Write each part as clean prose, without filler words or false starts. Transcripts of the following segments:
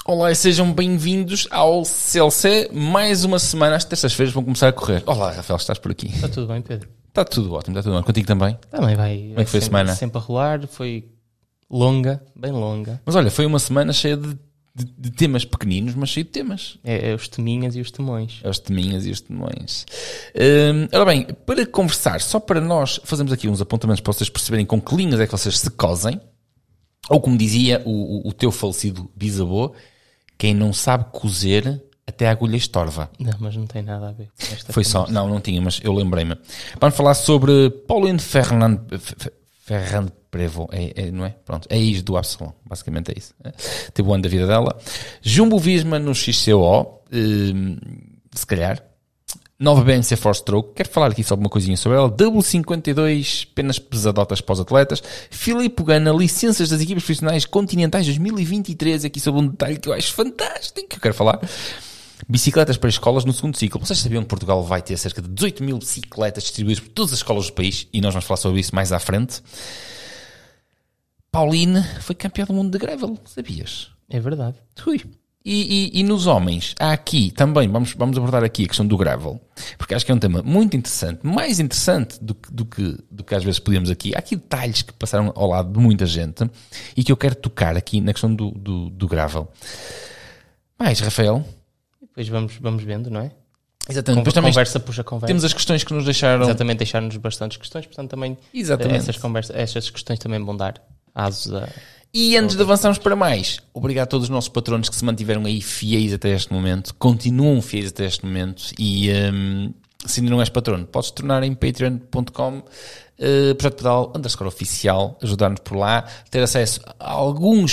Olá e sejam bem-vindos ao CLC. Mais uma semana, às terças-feiras vão começar a correr. Olá, Rafael, estás por aqui? Está tudo bem, Pedro? Está tudo ótimo, está tudo bem. Contigo também? Também vai. Como é que foi a semana? Sempre a rolar, foi longa, bem longa. Mas olha, foi uma semana cheia de temas pequeninos, mas cheia de temas. É os teminhas e os temões. É os teminhas e os temões. Ora bem, para conversar, só para nós fazermos aqui uns apontamentos para vocês perceberem com que linhas é que vocês se cosem, ou como dizia o teu falecido bisavô, quem não sabe cozer, até a agulha estorva. Não, mas não tem nada a ver com esta Foi conversa. só, não tinha, mas eu lembrei-me. Vamos falar sobre Pauline Ferrand Prévost, não é? Pronto, é ex do Absalom, basicamente é isso. Teve o ano da vida dela. Jumbo Visma no XCO, se calhar. Nova BMC Force Stroke, quero falar aqui só uma coisinha sobre ela. W52, penas pesadotas para os atletas. Filipe Gana, licenças das equipas profissionais continentais 2023, aqui sobre um detalhe que eu acho fantástico, que eu quero falar. Bicicletas para escolas no segundo ciclo. Vocês sabiam que Portugal vai ter cerca de 18 mil bicicletas distribuídas por todas as escolas do país, e nós vamos falar sobre isso mais à frente. Pauline foi campeã do mundo de gravel, sabias? É verdade. Ui. E nos homens, há aqui também, vamos abordar aqui a questão do gravel, porque acho que é um tema muito interessante, mais interessante do que às vezes podíamos aqui. Há aqui detalhes que passaram ao lado de muita gente e que eu quero tocar aqui na questão do gravel. Mais, Rafael? Depois vamos vendo, não é? Exatamente. Depois também Conversa puxa conversa. temos as questões que nos deixaram... Exatamente, deixaram-nos bastantes questões, portanto também essas questões também vão dar asos a... E antes de avançarmos para mais, obrigado a todos os nossos patronos que se mantiveram aí fiéis até este momento, continuam fiéis até este momento, e se ainda não és patrono, podes tornar em patreon.com Projeto Pedal _oficial, ajudar-nos por lá, ter acesso a algum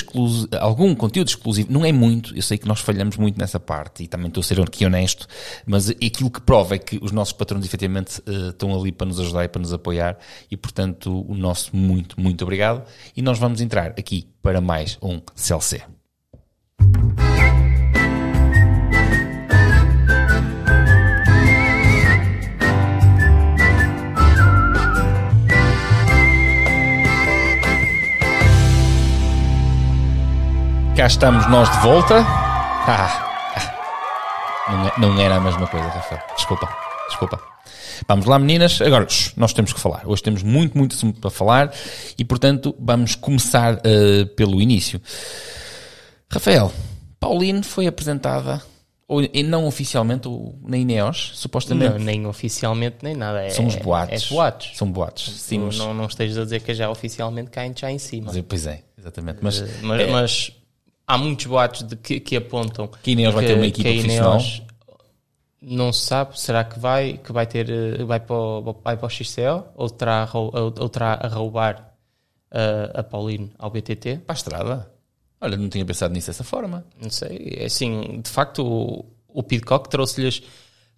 conteúdo exclusivo. Não é muito, eu sei que nós falhamos muito nessa parte e também estou a ser aqui honesto, mas aquilo que prova é que os nossos patronos efetivamente estão ali para nos ajudar e para nos apoiar, e portanto o nosso muito, muito obrigado. E nós vamos entrar aqui para mais um CLC. Cá estamos nós de volta. Não era a mesma coisa, Rafael. Desculpa. Vamos lá, meninas. Agora, nós temos que falar. Hoje temos muito assunto para falar e, portanto, vamos começar pelo início. Rafael, Pauline foi apresentada, ou não oficialmente, na Ineos, supostamente. Não, nem oficialmente, nem nada. São os boatos. É boatos. São boatos. Sim, mas... não estejas a dizer que já oficialmente caem já em cima. Pois é, exatamente. Mas há muitos boatos que apontam que a Ineos vai ter uma equipa profissional. Não se sabe, será que vai para o XCO ou terá a roubar a Pauline ao BTT? Para a estrada? Olha, não tinha pensado nisso dessa forma. Não sei, assim, de facto o Pidcock trouxe-lhes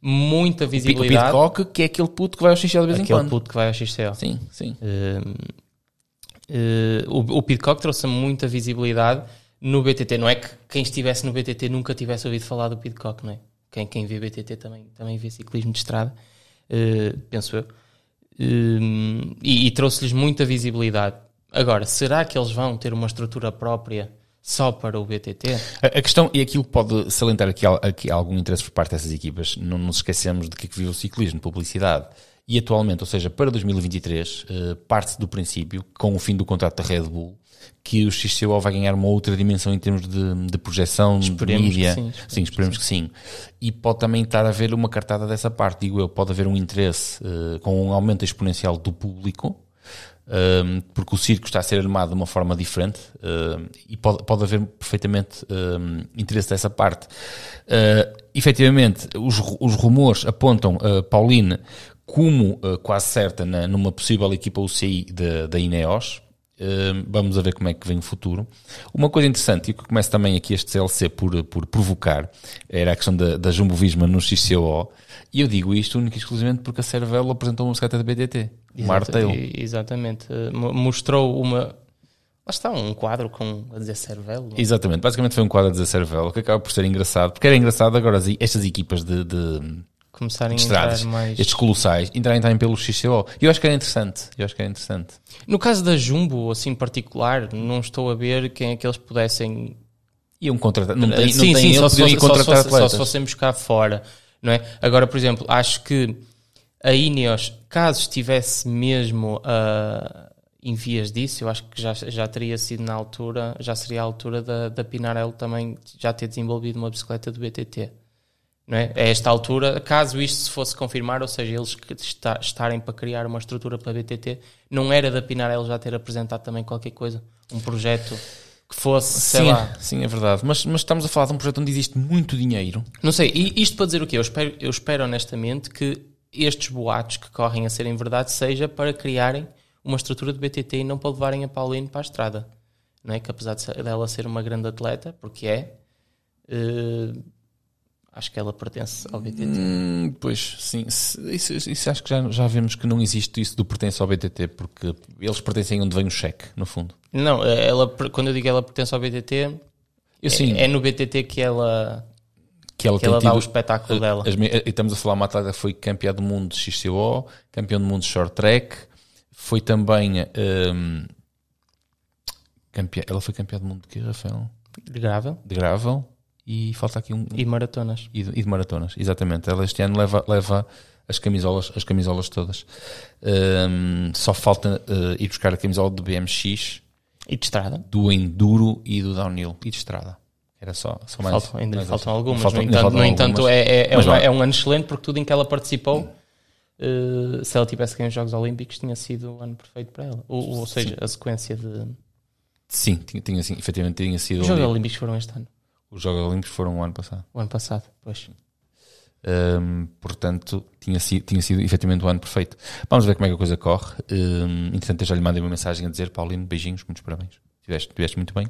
muita visibilidade. O Pidcock, que é aquele puto que vai ao XCO de vez em quando. Aquele puto que vai ao XCO. Sim. O Pidcock trouxe muita visibilidade no BTT. Não é que quem estivesse no BTT nunca tivesse ouvido falar do Pidcock, não é? Quem vê BTT também vê ciclismo de estrada, penso eu. E trouxe-lhes muita visibilidade. Agora, será que eles vão ter uma estrutura própria só para o BTT? A questão, e aquilo pode salientar aqui algum interesse por parte dessas equipas, não nos esquecemos de que vive o ciclismo, publicidade. E atualmente, ou seja, para 2023, parte-se do princípio, com o fim do contrato da Red Bull, que o XCO vai ganhar uma outra dimensão em termos de projeção, de mídia. Sim, esperemos que sim. E pode também estar a haver uma cartada dessa parte, digo eu, pode haver um interesse com um aumento exponencial do público, porque o circo está a ser armado de uma forma diferente, e pode haver perfeitamente interesse dessa parte. Efetivamente, os rumores apontam Pauline como quase certa numa possível equipa UCI da Ineos. Vamos a ver como é que vem o futuro. Uma coisa interessante, e que começa também aqui este CLC por provocar, era a questão da Jumbo Visma no XCO, e eu digo isto única e exclusivamente porque a Cervelo apresentou uma bicicleta da BTT, uma Artail. Exatamente, mostrou lá está um quadro a dizer Cervelo. Exatamente, basicamente foi um quadro a dizer Cervelo, que acaba por ser engraçado, porque era engraçado agora estas equipas de começarem de estradas, a entrar mais... estes colossais, entrarem também pelo XCO. E eu acho que era interessante. No caso da Jumbo, assim, particular, não estou a ver quem é que eles pudessem Iam contratar, não tem só atletas. Se fossem buscar fora, não é? Agora, por exemplo, acho que a Ineos, caso estivesse mesmo em vias disso, eu acho que já teria sido na altura, já seria a altura da Pinarello também já ter desenvolvido uma bicicleta do BTT. Não é? A esta altura, caso isto se fosse confirmar, ou seja, eles estarem para criar uma estrutura para a BTT, não era da Pinarello já ter apresentado também qualquer coisa, um projeto que fosse, sei lá. Sim, é verdade. Mas estamos a falar de um projeto onde existe muito dinheiro. Não sei, e isto para dizer o quê? Eu espero honestamente que estes boatos que correm a serem verdade seja para criarem uma estrutura de BTT e não para levarem a Pauline para a estrada. Não é? Que apesar dela ser uma grande atleta, porque acho que ela pertence ao BTT. Pois, sim. Isso acho que já vemos que não existe isso do pertence ao BTT, porque eles pertencem onde vem o cheque, no fundo. Não, quando eu digo que ela pertence ao BTT, é no BTT que ela dá o espetáculo dela. E estamos a falar de uma atleta que foi campeã do mundo de XCO, campeão do mundo de short track, foi também ela foi campeã do mundo de quê, Rafael? De gravel. E falta aqui E maratonas. E de maratonas, exatamente. Ela este ano leva as camisolas todas. Só falta ir buscar a camisola do BMX. E de estrada. Do enduro e do downhill. E de estrada. Era só mais... Faltam algumas. No entanto, é um ano excelente, porque tudo em que ela participou, se ela tivesse ganho os Jogos Olímpicos, tinha sido o ano perfeito para ela. Ou seja, a sequência de... Sim, efetivamente tinha sido... Os Jogos Olímpicos foram este ano. Os Jogos Olímpicos foram o ano passado. O ano passado, pois. Portanto, tinha sido efetivamente o ano perfeito. Vamos ver como é que a coisa corre. Entretanto, eu já lhe mandei uma mensagem a dizer: Pauline, beijinhos, muitos parabéns. Tiveste muito bem.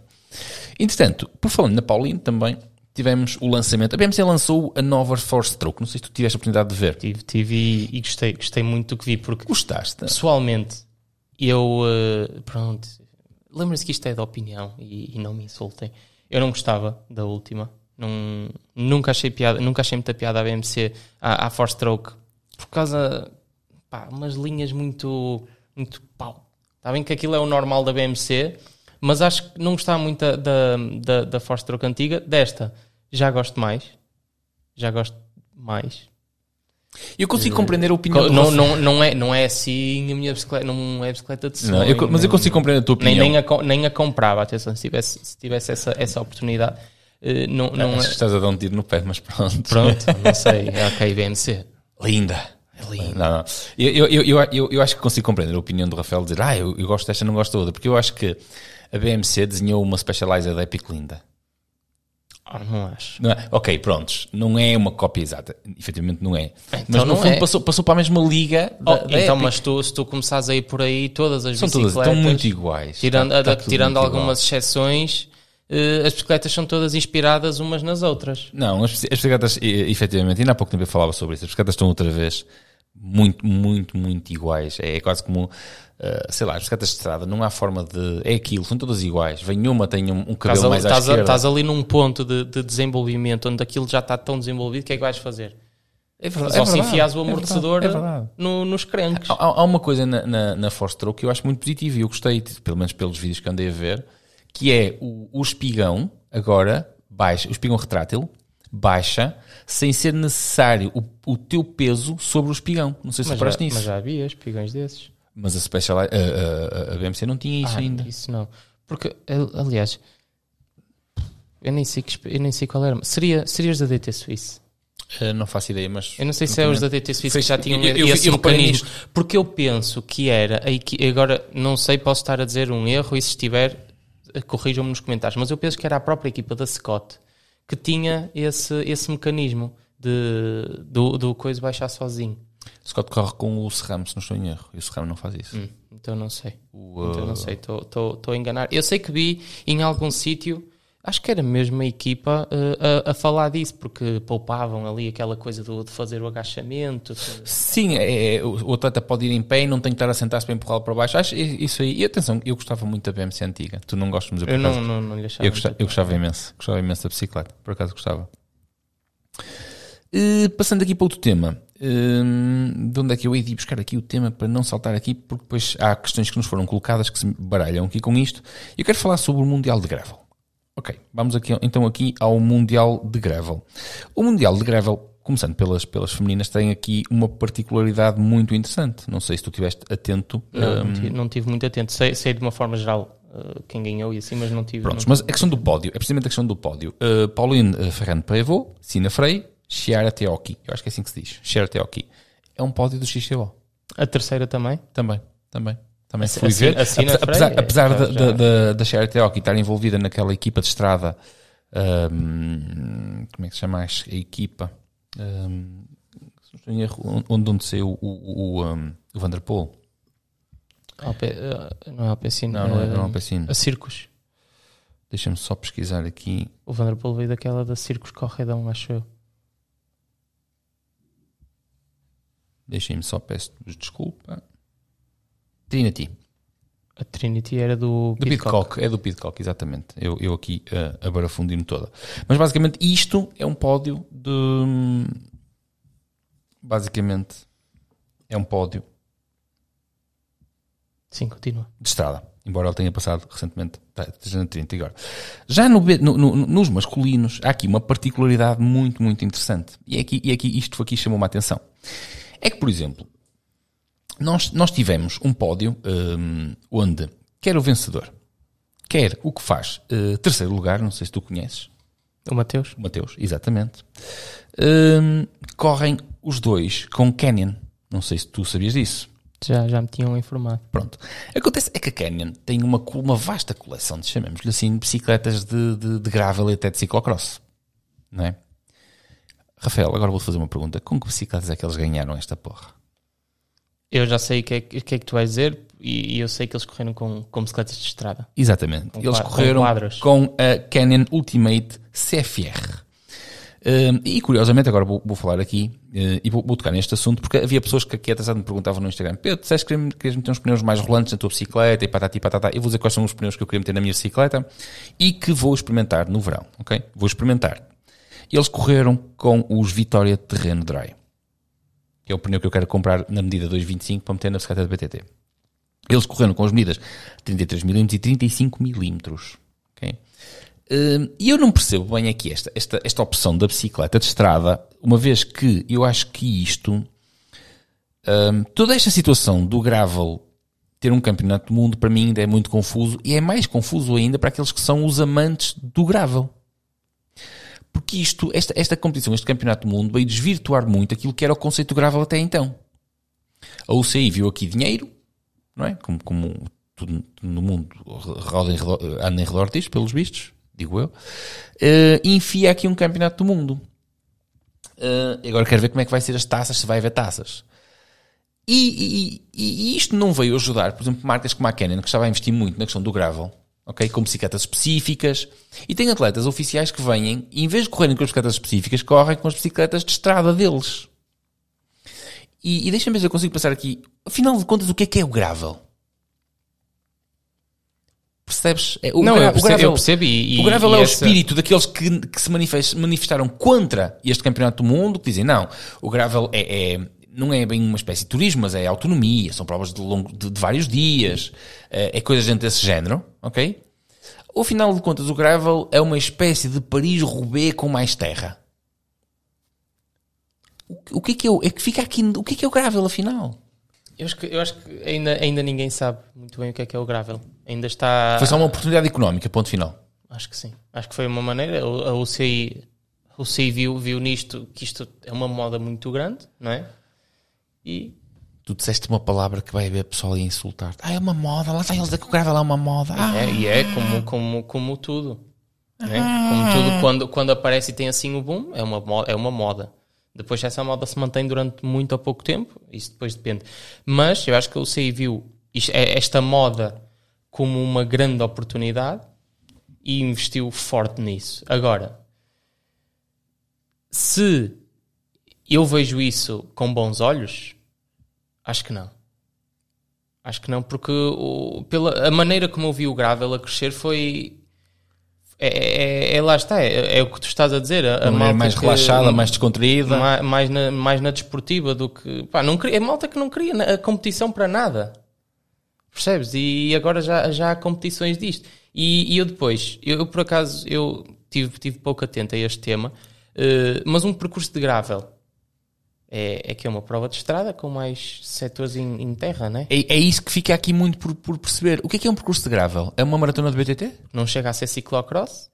Entretanto, por falando na Pauline, também tivemos o lançamento. A BMC lançou a nova Force Stroke. Não sei se tu tiveste a oportunidade de ver. Tive e gostei muito do que vi, porque gostaste? Pessoalmente, eu pronto, lembra-se que isto é de opinião e não me insultem. Eu não gostava da última. Nunca achei muita piada a BMC à Force Stroke, por causa umas linhas muito pau. Está bem que aquilo é o normal da BMC, mas acho que não gostava muito da Force Stroke antiga. Desta já gosto mais. Eu consigo compreender a opinião não é assim a minha bicicleta, não é bicicleta de sonho, mas eu consigo compreender a tua opinião. Nem a comprava, atenção, se tivesse essa oportunidade. Acho que estás a dar um tiro no pé, mas pronto, não sei. Ok, BMC linda. Não. Eu acho que consigo compreender a opinião do Rafael, dizer eu gosto desta, não gosto da outra, porque eu acho que a BMC desenhou uma Specialized da Epic linda. Não acho. Não é? Ok, prontos. Não é uma cópia exata. Efetivamente não é. Então, mas no fundo passou para a mesma liga da então, Epic. Mas se tu começares a ir por aí, todas as são bicicletas... Estão muito iguais. Tirando algumas exceções, as bicicletas são todas inspiradas umas nas outras. Não, as bicicletas, efetivamente, ainda há pouco tempo eu falava sobre isso. As bicicletas estão outra vez muito, muito, muito iguais. É quase como... sei lá, as bicicletas de estrada não há forma de... É aquilo, são todas iguais. Vem uma, tem um cabelo mais à esquerda. Estás ali num ponto de desenvolvimento onde aquilo já está tão desenvolvido, o que é que vais fazer? É verdade, só se enfias o amortecedor é nos crankes. Há uma coisa na Force Stroke que eu acho muito positiva e eu gostei, pelo menos pelos vídeos que andei a ver, que é o espigão agora baixa, o espigão retrátil baixa sem ser necessário o teu peso sobre o espigão. Não sei se reparaste nisso. Mas já havia espigões desses. Mas a BMC não tinha isso ainda. Isso não. Porque, aliás, eu nem sei qual era. Serias da DT Suisse? Não faço ideia, mas... Eu não sei se é os da DT Suisse que já tinham esse mecanismo. Porque eu penso que era... Agora, não sei, posso estar a dizer um erro e se estiver, corrijam-me nos comentários. Mas eu penso que era a própria equipa da Scott que tinha esse mecanismo do coisa baixar sozinho. Scott corre com o Serramo, se não estou em erro. E o Serramo não faz isso. Então não sei. Estou a enganar. Eu sei que vi em algum sítio, acho que era mesmo a equipa a falar disso, porque poupavam ali aquela coisa de fazer o agachamento. Sim, o atleta pode ir em pé e não tem que estar a sentar-se para empurrá-lo para baixo. Acho isso aí. E atenção, eu gostava muito da BMC antiga. Tu não gostas, mas eu não lhe achava. Eu gostava imenso. Gostava imenso da bicicleta. Por acaso gostava. Passando aqui para outro tema. De onde é que eu ia de buscar aqui o tema para não saltar aqui, porque depois há questões que nos foram colocadas que se baralham aqui com isto. Eu quero falar sobre o Mundial de Gravel, Ok, vamos então aqui ao Mundial de Gravel. O Mundial de Gravel, começando pelas femininas, tem aqui uma particularidade muito interessante. Não sei se tu estiveste atento. Não tive muito atento. Sei de uma forma geral quem ganhou e assim, mas não tive. Pronto, mas a questão do pódio, é precisamente a questão do pódio. Pauline Ferrand-Prévot, Sina Frey, Chiara Teoki. Eu acho que é assim que se diz. Chiara Teoki. É um pódio do XCO. A terceira também? Também fui ver. Apesar da Chiara Teoki estar envolvida naquela equipa de estrada, como é que se chama a equipa? Onde saiu o Van der Poel? Não é Alpecin. Não é Alpecin. A Circus. Deixa-me só pesquisar aqui. O Van der Poel veio daquela da Circus Corredão, acho eu. Deixem-me só, peço-vos desculpa. Trinity. A Trinity era do Pidcock. É do Pidcock, exatamente. Eu aqui abarafundi-me toda. Mas basicamente isto é um pódio de... Basicamente é um pódio... Sim, continua. De estrada. Embora ele tenha passado recentemente, esteja na 30 agora. Já nos masculinos há aqui uma particularidade muito, muito interessante. E aqui isto aqui chamou-me a atenção. É que, por exemplo, nós tivemos um pódio onde quer o vencedor, quer o que faz terceiro lugar, não sei se tu conheces. O Mateus. O Mateus, exatamente. Correm os dois com Canyon. Não sei se tu sabias disso. Já me tinham informado. Pronto. Acontece é que a Canyon tem uma vasta coleção, chamemos-lhe assim, de bicicletas de gravel e até de ciclocross. Não é? Rafael, agora vou-te fazer uma pergunta. Com que bicicletas é que eles ganharam esta porra? Eu já sei o que é que tu vais dizer e eu sei que eles correram com bicicletas de estrada. Exatamente. Eles correram com a Canyon Ultimate CFR. E curiosamente, agora vou falar aqui e vou tocar neste assunto, porque havia pessoas que aqui atrás me perguntavam no Instagram: Pedro, disseste que querias meter uns pneus mais rolantes na tua bicicleta e patati patatá. Eu vou dizer quais são os pneus que eu queria meter na minha bicicleta e que vou experimentar no verão, ok? Vou experimentar. Eles correram com os Vittoria Terreno Dry, que é o pneu que eu quero comprar na medida 2.25 para meter na bicicleta de BTT. Eles correram com as medidas 33mm e 35mm, ok? E eu não percebo bem aqui esta opção da bicicleta de estrada, uma vez que eu acho que isto, toda esta situação do gravel ter um campeonato do mundo, para mim ainda é muito confuso, e é mais confuso ainda para aqueles que são os amantes do gravel. Porque esta competição, este campeonato do mundo, veio desvirtuar muito aquilo que era o conceito do gravel até então. A UCI viu aqui dinheiro, não é? Como tudo no mundo anda em redor disto, pelos vistos, digo eu, e enfia aqui um campeonato do mundo. Agora quero ver como é que vai ser as taças, se vai haver taças. E isto não veio ajudar, por exemplo, marcas como a Canyon, que estava a investir muito na questão do gravel, okay? Com bicicletas específicas, e tem atletas oficiais que vêm e em vez de correrem com as bicicletas específicas, correm com as bicicletas de estrada deles. E deixa-me ver se eu consigo passar aqui, afinal de contas, o que é o gravel? Percebes? Eu percebo. O gravel é o espírito daqueles que se manifestaram contra este campeonato do mundo, que dizem, não, o gravel não é bem uma espécie de turismo, mas é autonomia, são provas de vários dias, é coisa desse género, ok? Ao final de contas, o gravel é uma espécie de Paris-Roubaix com mais terra. O que é que fica aqui? O que é o gravel, afinal? Eu acho que ainda ninguém sabe muito bem o que é o gravel. Ainda está... Foi só uma oportunidade económica, ponto final. Acho que sim. Acho que foi uma maneira. A UCI viu nisto que isto é uma moda muito grande, não é? E... Tu disseste uma palavra que vai haver pessoal a insultar. É uma moda. Lá está eles dizer que o gravel é uma moda. Como tudo. Né? Como tudo, quando aparece e tem assim o boom, é uma moda. Depois essa moda se mantém durante muito ou pouco tempo, isso depois depende. Mas eu acho que o CI viu esta moda como uma grande oportunidade e investiu forte nisso. Agora, se eu vejo isso com bons olhos, acho que não. Acho que não, porque a maneira como eu vi o gravel a crescer foi... lá está, é o que tu estás a dizer. A malta mais relaxada, mais descontraída. Mais na desportiva do que... Pá, não queria, é malta que não queria a competição para nada. Percebes? E agora já há competições disto. E eu depois, eu por acaso, eu tive pouco atento a este tema, mas um percurso de gravel é que é uma prova de estrada com mais setores em terra, não é? É isso que fica aqui muito por perceber. O que é um percurso de gravel? É uma maratona de BTT? Não chega a ser ciclocross?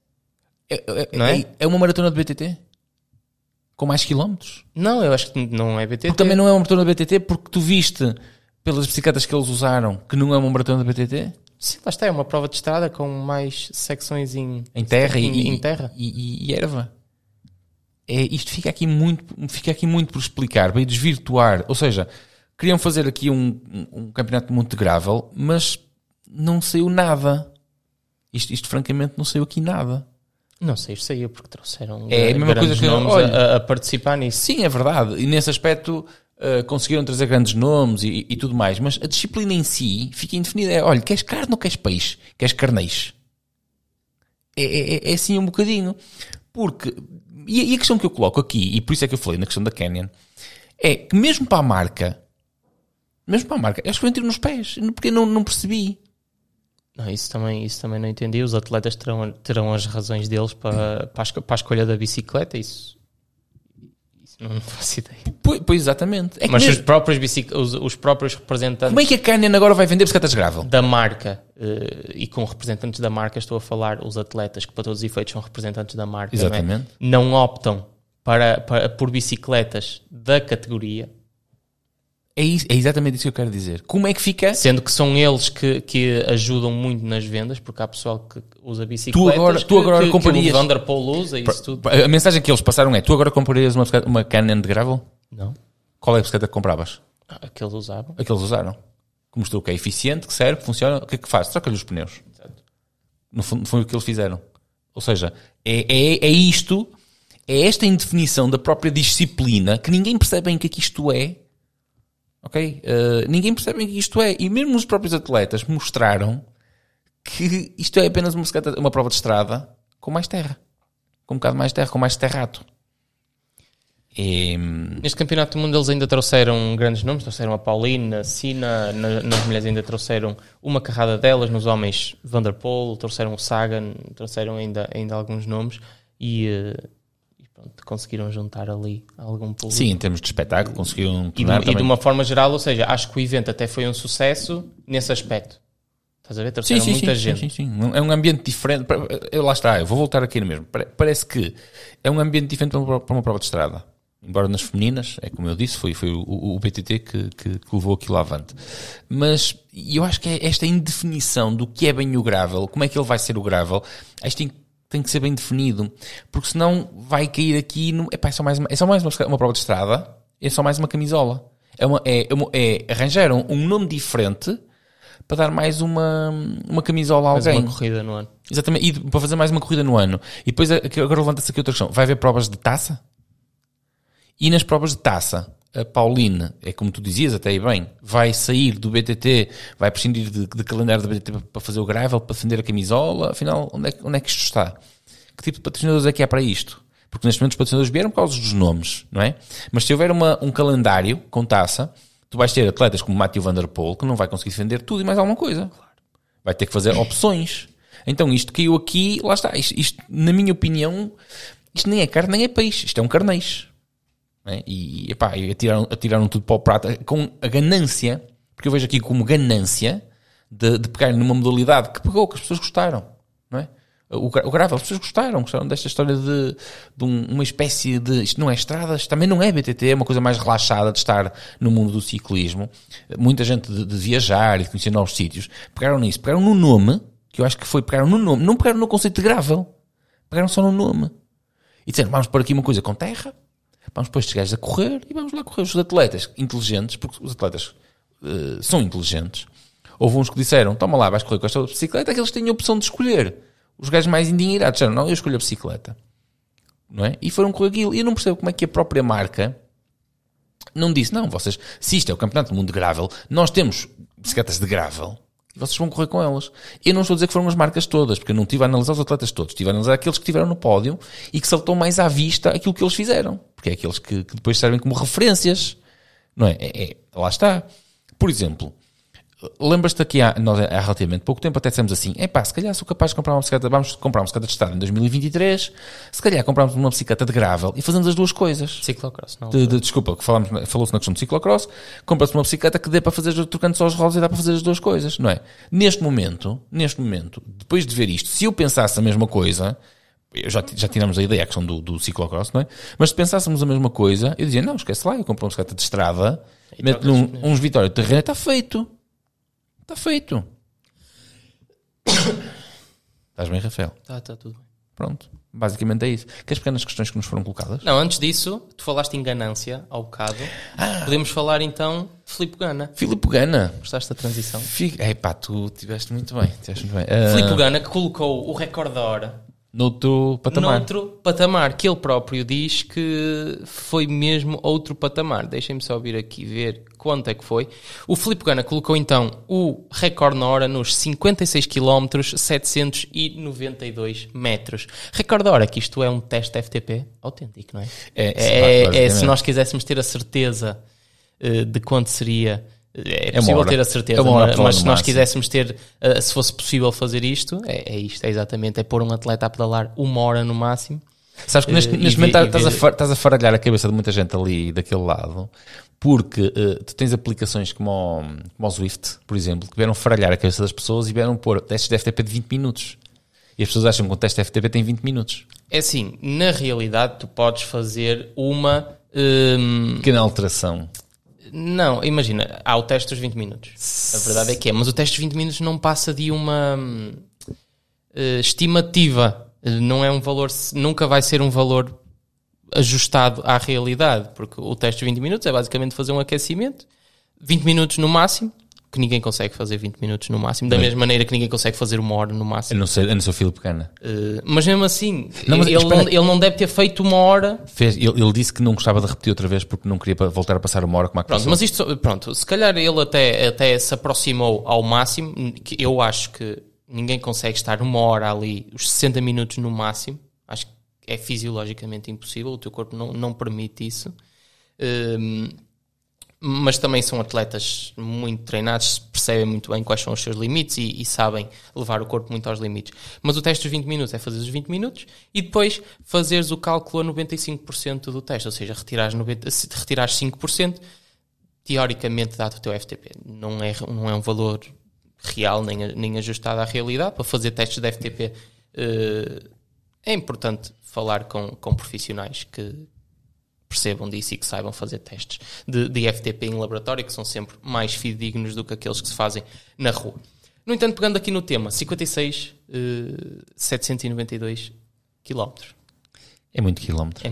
Não é? É uma maratona de BTT? Com mais quilómetros? Não, eu acho que não é BTT. Porque também não é uma maratona de BTT porque tu viste pelas bicicletas que eles usaram que não é uma maratona de BTT? Sim, lá está, é uma prova de estrada com mais secções em terra em terra. E erva. Isto fica aqui muito por explicar, para desvirtuar. Ou seja, queriam fazer aqui um campeonato de monte gravel, mas não saiu nada. Isto francamente não saiu aqui nada. Não sei, isto saiu porque trouxeram a mesma coisa que nomes olha, a participar nisso. Sim, é verdade. E nesse aspecto conseguiram trazer grandes nomes e tudo mais. Mas a disciplina em si fica indefinida. Olha, queres carne ou queres peixe? Queres carneiros? É assim um bocadinho. Porque... E a questão que eu coloco aqui, e por isso é que eu falei na questão da Canyon, é que mesmo para a marca, eles foram tirar nos pés, porque eu não percebi. Não, isso também não entendi. Os atletas terão as razões deles para a escolha da bicicleta, isso não faço ideia. Pois exatamente. É que mas mesmo... os próprios representantes... Como é que a Canyon agora vai vender bicicletas gravel? Da marca, e com representantes da marca estou a falar, os atletas que para todos os efeitos são representantes da marca, exatamente. Não optam por bicicletas da categoria. É exatamente isso que eu quero dizer. Como é que fica? Sendo que são eles que ajudam muito nas vendas, porque há pessoal que usa bicicletas, tu agora comprarias... que o Van der Poel usa e isso tudo. A mensagem que eles passaram é: tu agora comprarias uma Canyon de gravel? Não. Qual é a bicicleta que compravas? A que eles usavam. A que eles usaram. Que mostrou que é eficiente, que serve, que funciona. O que é que faz? Troca-lhe os pneus. Exato. No fundo foi o que eles fizeram. Ou seja, é isto, é esta indefinição da própria disciplina que ninguém percebe bem o que é que isto é. Ok? Ninguém percebe bem o que isto é. E mesmo os próprios atletas mostraram que isto é apenas uma prova de estrada com mais terra. Com um bocado mais terra, com mais terrato. Neste campeonato do mundo eles ainda trouxeram grandes nomes. Trouxeram a Pauline, a Sina. Nas mulheres ainda trouxeram uma carrada delas. Nos homens, Van der Poel. Trouxeram o Sagan. Trouxeram ainda alguns nomes. E pronto, conseguiram juntar ali algum público. Sim, em termos de espetáculo conseguiram e de uma forma geral, ou seja, acho que o evento até foi um sucesso nesse aspecto. Estás a ver? Trouxeram muita gente. Sim. É um ambiente diferente. Lá está, eu vou voltar aqui no mesmo. Parece que é um ambiente diferente para uma prova de estrada. Embora nas femininas, é como eu disse, foi o BTT que levou aquilo avante. Mas eu acho que é esta indefinição do que é bem o gravel, como é que ele vai ser o gravel, isto tem que ser bem definido, porque senão vai cair aqui é só mais uma prova de estrada, é só mais uma camisola. Arranjaram um nome diferente para dar mais uma camisola a alguém. Mais uma corrida no ano. Exatamente, e para fazer mais uma corrida no ano. E depois agora levanta-se aqui outra questão. Vai haver provas de taça? E nas provas de taça, a Pauline, é como tu dizias até aí bem, vai sair do BTT, vai prescindir de calendário do BTT para fazer o gravel, para defender a camisola. Afinal, onde é que isto está? Que tipo de patrocinadores é que há para isto? Porque neste momento os patrocinadores vieram por causa dos nomes, não é? Mas se houver um calendário com taça, tu vais ter atletas como Mathieu Van der Poel, que não vai conseguir defender tudo e mais alguma coisa. Vai ter que fazer opções. Então isto caiu aqui, lá está. Isto, na minha opinião, isto nem é carne nem é peixe. Isto é um carneijo. É? E atiraram tudo para o prato com a ganância, porque eu vejo aqui como ganância de pegar numa modalidade que pegou, que as pessoas gostaram, não é? O gravel, as pessoas gostaram desta história de uma espécie de, isto não é estrada, isto também não é BTT, é uma coisa mais relaxada de estar no mundo do ciclismo, muita gente de viajar e de conhecer novos sítios, pegaram nisso, pegaram no nome, que eu acho que pegaram no nome, não pegaram no conceito de gravel, pegaram só no nome, e disseram, vamos pôr aqui uma coisa com terra, vamos pôr estes gajos a correr e vamos lá correr. Os atletas inteligentes, porque os atletas são inteligentes. Houve uns que disseram, toma lá, vais correr com esta bicicleta, que eles têm a opção de escolher. Os gajos mais endinheirados disseram, não, eu escolho a bicicleta. Não é? E foram correr aquilo. E eu não percebo como é que a própria marca não disse, não, vocês, se isto é o campeonato do mundo de gravel, nós temos bicicletas de gravel, e vocês vão correr com elas. Eu não estou a dizer que foram as marcas todas, porque eu não estive a analisar os atletas todos, estive a analisar aqueles que estiveram no pódio e que saltou mais à vista aquilo que eles fizeram, porque é aqueles que depois servem como referências, não é? Lá está. Por exemplo, lembras-te aqui nós há relativamente pouco tempo até dissemos assim, se calhar sou capaz de comprar uma bicicleta, vamos comprar uma bicicleta de estrada em 2023, se calhar compramos uma bicicleta de gravel e fazemos as duas coisas. Ciclocross, não. Desculpa, que falou-se na questão do ciclocross, compra-se uma bicicleta que dê para fazer, trocando só os rodas e dá para fazer as duas coisas, não é? Neste momento, depois de ver isto, se eu pensasse a mesma coisa, já tiramos a ideia, a questão do ciclocross, não é? Mas se pensássemos a mesma coisa, eu dizia, não, esquece lá, eu compro uma bicicleta de estrada, meto-lhe uns Vitória de terreno, está feito. Está feito. Estás bem, Rafael? Está tudo bem. Pronto. Basicamente é isso. Que as pequenas questões que nos foram colocadas? Não, antes disso, tu falaste em ganância ao bocado. Podemos falar então de Filipe Gana. Filipe Gana. Gostaste da transição? Tu estiveste muito bem. Filipe Gana que colocou o recorde da hora noutro patamar, que ele próprio diz que foi mesmo outro patamar. Deixem-me só vir aqui ver quanto é que foi. O Filipe Gana colocou então o recorde na hora nos 56 km 792 metros. Recorde da hora, que isto é um teste FTP autêntico, não é? Se nós quiséssemos ter a certeza de quanto seria... É possível ter a certeza, mas se nós quiséssemos ter, se fosse possível fazer isto, é exatamente, é pôr um atleta a pedalar 1 hora no máximo. Sabes que neste momento estás a faralhar a cabeça de muita gente ali daquele lado, porque tu tens aplicações como o Zwift, por exemplo, que vieram faralhar a cabeça das pessoas e vieram pôr testes de FTP de 20 minutos. E as pessoas acham que um teste de FTP tem 20 minutos. É assim, na realidade tu podes fazer uma... pequena alteração. Não, imagina, há o teste dos 20 minutos. A verdade é que é, mas o teste dos 20 minutos não passa de uma estimativa. Não é um valor, nunca vai ser um valor ajustado à realidade, porque o teste dos 20 minutos é basicamente fazer um aquecimento, 20 minutos no máximo, que ninguém consegue fazer 20 minutos no máximo, da mesma maneira que ninguém consegue fazer 1 hora no máximo. Eu não sou Filipe Gana. Mas mesmo assim, ele não deve ter feito 1 hora. Ele disse que não gostava de repetir outra vez porque não queria voltar a passar 1 hora como a que passou. Mas isto, se calhar ele até se aproximou ao máximo, que eu acho que ninguém consegue estar 1 hora ali, os 60 minutos no máximo. Acho que é fisiologicamente impossível, o teu corpo não permite isso. Mas também são atletas muito treinados, percebem muito bem quais são os seus limites e sabem levar o corpo muito aos limites. Mas o teste dos 20 minutos é fazer os 20 minutos e depois fazeres o cálculo a 95% do teste, ou seja, retirares 5%, teoricamente dá-te o teu FTP. Não é um valor real nem ajustado à realidade. Para fazer testes de FTP é importante falar com profissionais que percebam disso e que saibam fazer testes de FTP em laboratório, que são sempre mais fidedignos do que aqueles que se fazem na rua. No entanto, pegando aqui no tema, 56, 792 km. É muito quilómetro.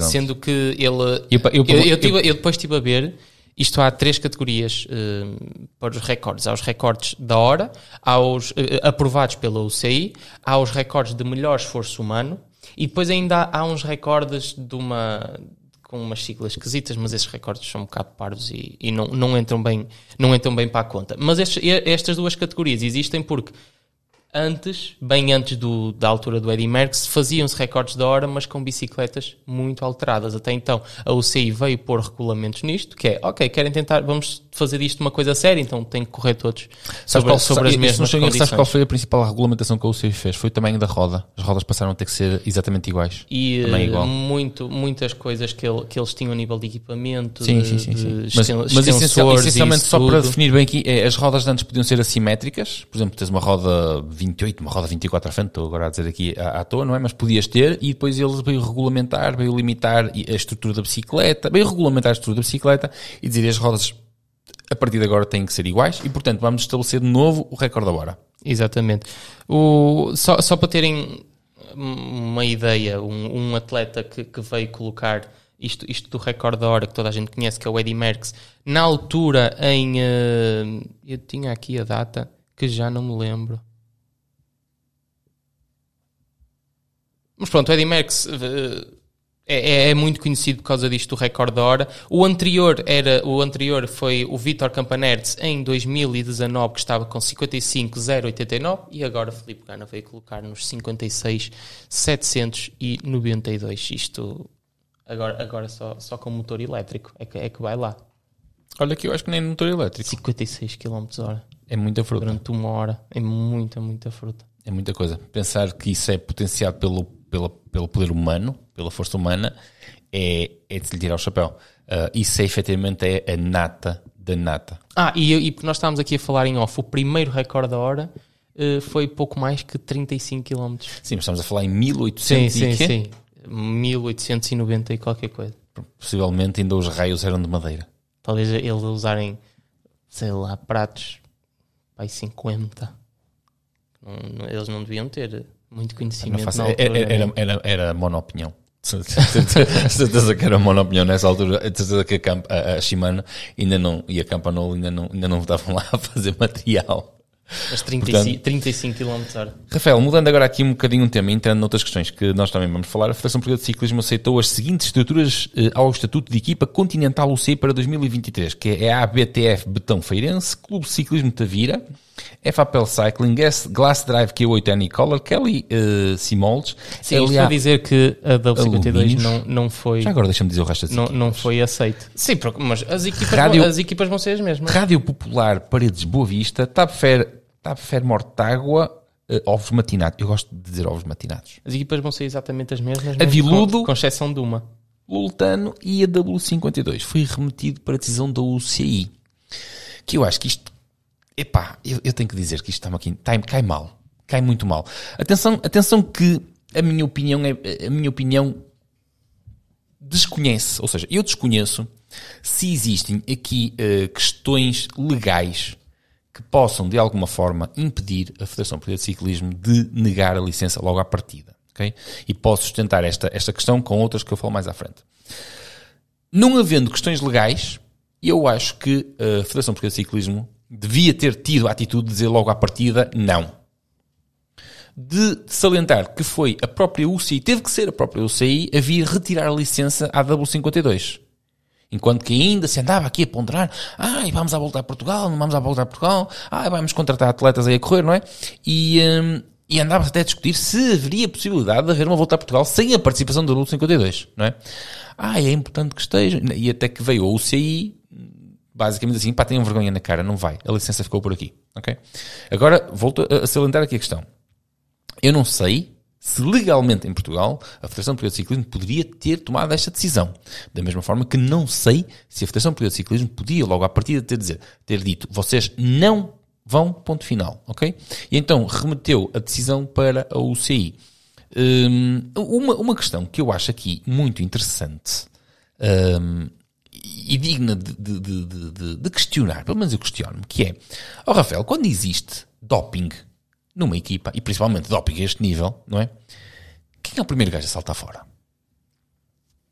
Sendo que ele... Eu depois estive a ver, isto há 3 categorias para os recordes. Há os recordes da hora, há os aprovados pela UCI, há os recordes de melhor esforço humano, e depois ainda há uns recordes com umas siglas esquisitas, mas esses recordes são um bocado parvos e não entram bem para a conta. Mas estas 2 categorias existem porque bem antes da altura do Eddy Merckx, faziam-se recordes da hora, mas com bicicletas muito alteradas. Até então a UCI veio pôr regulamentos nisto, que é, ok, querem tentar, vamos fazer disto uma coisa séria, então tem que correr todos sobre as mesmas condições. Qual foi a principal regulamentação que a UCI fez? Foi o tamanho da roda. As rodas passaram a ter que ser exatamente iguais. E muitas coisas que eles tinham a nível de equipamento, sim. Mas essencialmente só para definir bem aqui, as rodas de antes podiam ser assimétricas. Por exemplo, tens uma roda 28, uma roda 24 à frente, estou agora a dizer aqui à toa, não é? Mas podias ter, e depois eles veio regulamentar, veio limitar a estrutura da bicicleta, veio regulamentar a estrutura da bicicleta e dizer as rodas a partir de agora têm que ser iguais e, portanto, vamos estabelecer de novo o recorde da hora. Exatamente. Só para terem uma ideia, um atleta que veio colocar isto do recorde da hora, que toda a gente conhece, que é o Eddy Merckx, na altura eu tinha aqui a data que já não me lembro. Mas pronto, o Eddy Merckx é muito conhecido por causa disto do recorde da hora. O anterior foi o Vítor Campanhertz em 2019, que estava com 55,089, e agora Filipe Gana veio colocar nos 56,792. Isto agora só com motor elétrico é que vai lá. Olha que eu acho que nem no motor elétrico. 56 km/h É muita fruta. durante 1 hora. É muita fruta. É muita coisa. Pensar que isso é potenciado pelo poder humano, pela força humana, é de se lhe tirar o chapéu. Isso efetivamente é a nata da nata. E porque nós estávamos aqui a falar em off, o primeiro recorde da hora foi pouco mais que 35 km. Sim, mas estamos a falar em 1800 e quê? Sim. 1890 e qualquer coisa. Possivelmente ainda os raios eram de madeira. Talvez eles usarem, sei lá, pratos pai 50. Eles não deviam ter muito conhecimento na altura. Era monopinião. Certeza que era monopinião nessa altura. Certeza que a Shimano ainda não, e a Campanolo ainda não estavam lá a fazer material. Mas 35 km/h. Rafael, mudando agora aqui um bocadinho o tema, entrando noutras questões que nós também vamos falar, a Federação Portuguesa de Ciclismo aceitou as seguintes estruturas ao Estatuto de Equipa Continental UCI para 2023, que é a ABTF Betão Feirense, Clube de Ciclismo Tavira, FAPL Cycling, Glass Drive Q8 Annie Collar, Kelly Simoldes. Sim, isto para dizer que a W52 não foi... Já agora deixa-me dizer o resto das equipas. Não foi aceito. Sim, mas as equipas vão ser as mesmas. Rádio Popular Paredes Boa Vista, Tapfer Mortágua, Ovos Matinados. Eu gosto de dizer ovos matinados. As equipas vão ser exatamente as mesmas, a Viludo, com exceção de uma. Lultano e a W52. Foi remetido para a decisão da UCI. Que eu acho que isto... Epá, eu tenho que dizer que isto cai mal. Cai muito mal. Atenção que a minha opinião desconhece. Ou seja, eu desconheço se existem aqui questões legais que possam, de alguma forma, impedir a Federação Portuguesa de Ciclismo de negar a licença logo à partida. Okay? E posso sustentar esta questão com outras que eu falo mais à frente. Não havendo questões legais, eu acho que a Federação Portuguesa de Ciclismo devia ter tido a atitude de dizer logo à partida não. De salientar que foi a própria UCI, teve que ser a própria UCI a vir retirar a licença à W52. Enquanto que ainda se andava aqui a ponderar, vamos à volta a Portugal, não vamos à volta a Portugal, vamos contratar atletas aí a correr, não é? E andava até a discutir se haveria possibilidade de haver uma volta a Portugal sem a participação da W52, não é? É importante que esteja. E até que veio a UCI, basicamente assim, tenham vergonha na cara, não vai. A licença ficou por aqui, ok? Agora, volto a salientar aqui a questão. Eu não sei se legalmente em Portugal a Federação Portuguesa de Ciclismo poderia ter tomado esta decisão. Da mesma forma que não sei se a Federação Portuguesa de Ciclismo podia logo à partida ter dito, vocês não vão, ponto final, ok? E então remeteu a decisão para a UCI. Uma questão que eu acho aqui muito interessante e digna de questionar, pelo menos eu questiono-me, que é, Rafael, quando existe doping numa equipa, e principalmente doping a este nível, não é? Quem é o primeiro gajo a saltar fora?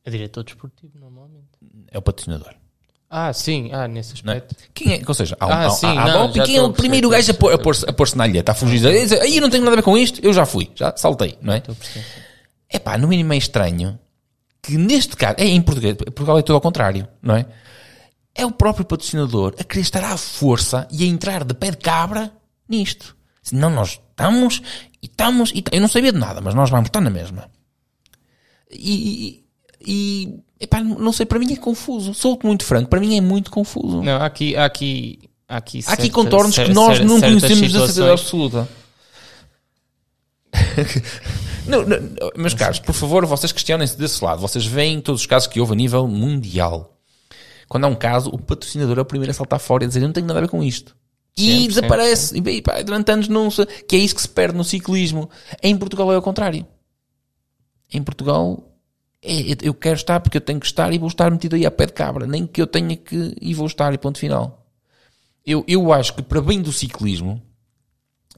É diretor desportivo, normalmente. É o patrocinador. Sim, nesse aspecto. Quem é? Ou seja, doping, quem é o primeiro gajo a pôr-se na alheta, a fugir? Aí eu não tenho nada a ver com isto, eu já fui, já saltei, não é? No mínimo é estranho que neste caso, em Portugal é tudo ao contrário, não é? É o próprio patrocinador a querer estar à força e a entrar de pé de cabra nisto. Senão nós estamos, eu não sabia de nada, mas nós vamos estar na mesma. Não sei, para mim é confuso. Sou-te muito franco, para mim é muito confuso. Não, há aqui contornos que nós não conhecemos da certeza absoluta. Não, meus caros, por favor, vocês questionem-se desse lado. Vocês veem todos os casos que houve a nível mundial. Quando há um caso, o patrocinador é o primeiro a saltar fora e a dizer, eu não tenho nada a ver com isto. E desaparece. E durante anos não se... Que é isso que se perde no ciclismo. Em Portugal é ao contrário. Em Portugal eu quero estar porque eu tenho que estar e vou estar metido aí a pé de cabra. Nem que eu tenha que... E vou estar e ponto final. Eu acho que para bem do ciclismo,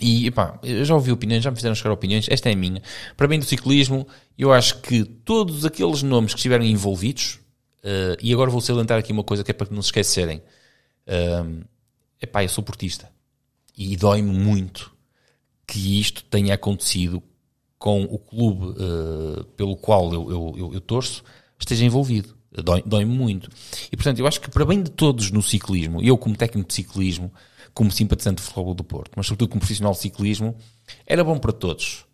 e eu já ouvi opiniões, já me fizeram chegar opiniões, esta é a minha. Para bem do ciclismo, eu acho que todos aqueles nomes que estiverem envolvidos, e agora vou salientar aqui uma coisa que é para que não se esquecerem. Eu sou portista e dói-me muito que isto tenha acontecido com o clube pelo qual eu torço, esteja envolvido. Dói-me muito. E, portanto, eu acho que para bem de todos no ciclismo, eu como técnico de ciclismo, como simpatizante do Futebol do Porto, mas sobretudo como profissional de ciclismo, era bom para todos.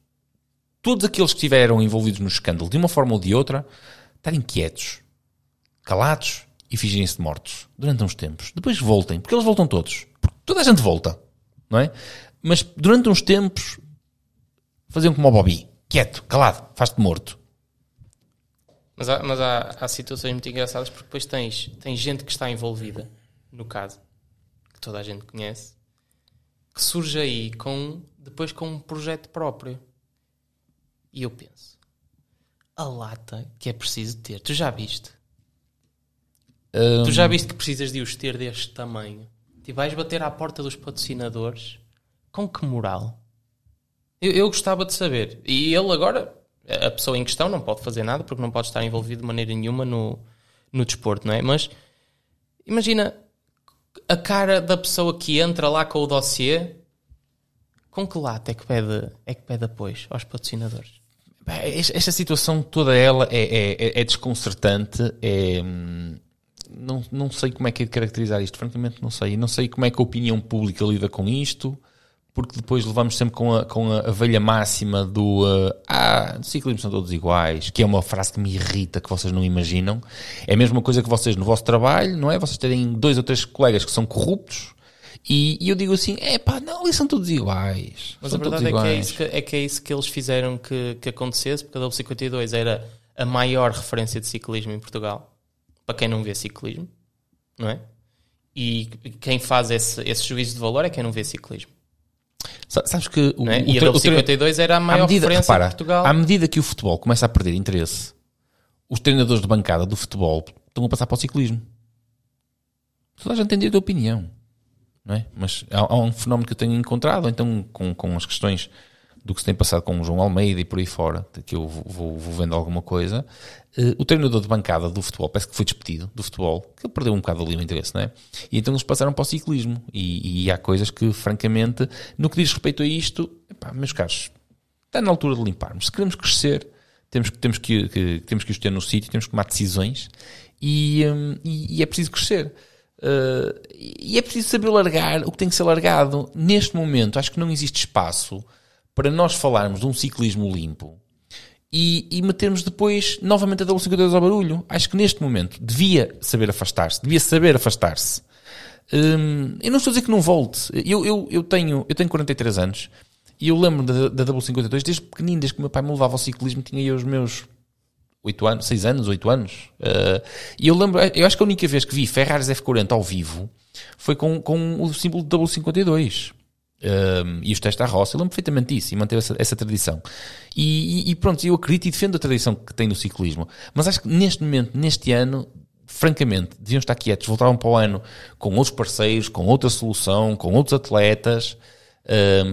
Todos aqueles que estiveram envolvidos no escândalo, de uma forma ou de outra, estarem quietos, calados e fingirem-se de mortos durante uns tempos. Depois voltem, porque eles voltam todos. Porque toda a gente volta, não é? Mas durante uns tempos faziam como o Bobby. Quieto, calado, faz-te morto. Mas há situações muito engraçadas porque depois tens gente que está envolvida no caso, que toda a gente conhece, que surge aí depois com um projeto próprio. E eu penso, a lata que é preciso ter, tu já viste? Tu já viste que precisas de os ter deste tamanho? E vais bater à porta dos patrocinadores? Com que moral? Eu gostava de saber. E ele agora, a pessoa em questão, não pode fazer nada porque não pode estar envolvido de maneira nenhuma no desporto, não é? Mas imagina a cara da pessoa que entra lá com o dossiê. Com que lata é que pede apoio aos patrocinadores? Esta situação toda ela é desconcertante. Não sei como é que é de caracterizar isto. Francamente não sei. Não sei como é que a opinião pública lida com isto. Porque depois levamos sempre com a velha máxima do ciclismo são todos iguais, que é uma frase que me irrita, que vocês não imaginam. É a mesma coisa que vocês no vosso trabalho, não é? Vocês terem 2 ou 3 colegas que são corruptos e eu digo assim, não, eles são todos iguais. Mas são a verdade é que é isso que eles fizeram que acontecesse, porque a W52 era a maior referência de ciclismo em Portugal, para quem não vê ciclismo, não é? E quem faz esse juízo de valor é quem não vê ciclismo. Sabes que e a W52 era a maior referência de Portugal. À medida que o futebol começa a perder interesse, os treinadores de bancada do futebol estão a passar para o ciclismo. Toda a gente tem direito de opinião, não é? Mas há um fenómeno que eu tenho encontrado, então com as questões do que se tem passado com o João Almeida e por aí fora, que eu vou vendo alguma coisa. O treinador de bancada do futebol parece que foi despedido do futebol, que ele perdeu um bocado ali o interesse, não é? E então eles passaram para o ciclismo e há coisas que, francamente, no que diz respeito a isto, meus caros, está na altura de limparmos. Se queremos crescer, temos que os ter no sítio, temos que tomar decisões e é preciso crescer. E é preciso saber largar o que tem que ser largado. Neste momento, acho que não existe espaço para nós falarmos de um ciclismo limpo e metermos depois novamente a W52 ao barulho. Acho que neste momento devia saber afastar-se. Eu não estou a dizer que não volte. Eu tenho 43 anos e eu lembro da W52 desde pequenino, desde que o meu pai me levava ao ciclismo, tinha eu os meus 6 anos, 8 anos. E eu acho que a única vez que vi Ferraris F40 ao vivo foi com o símbolo de W52. E os testes à roça, eu lembro perfeitamente disso e manteve essa tradição e pronto, eu acredito e defendo a tradição que tem no ciclismo, mas acho que neste momento, neste ano, francamente, deviam estar quietos, voltavam para o ano com outros parceiros, com outra solução, com outros atletas,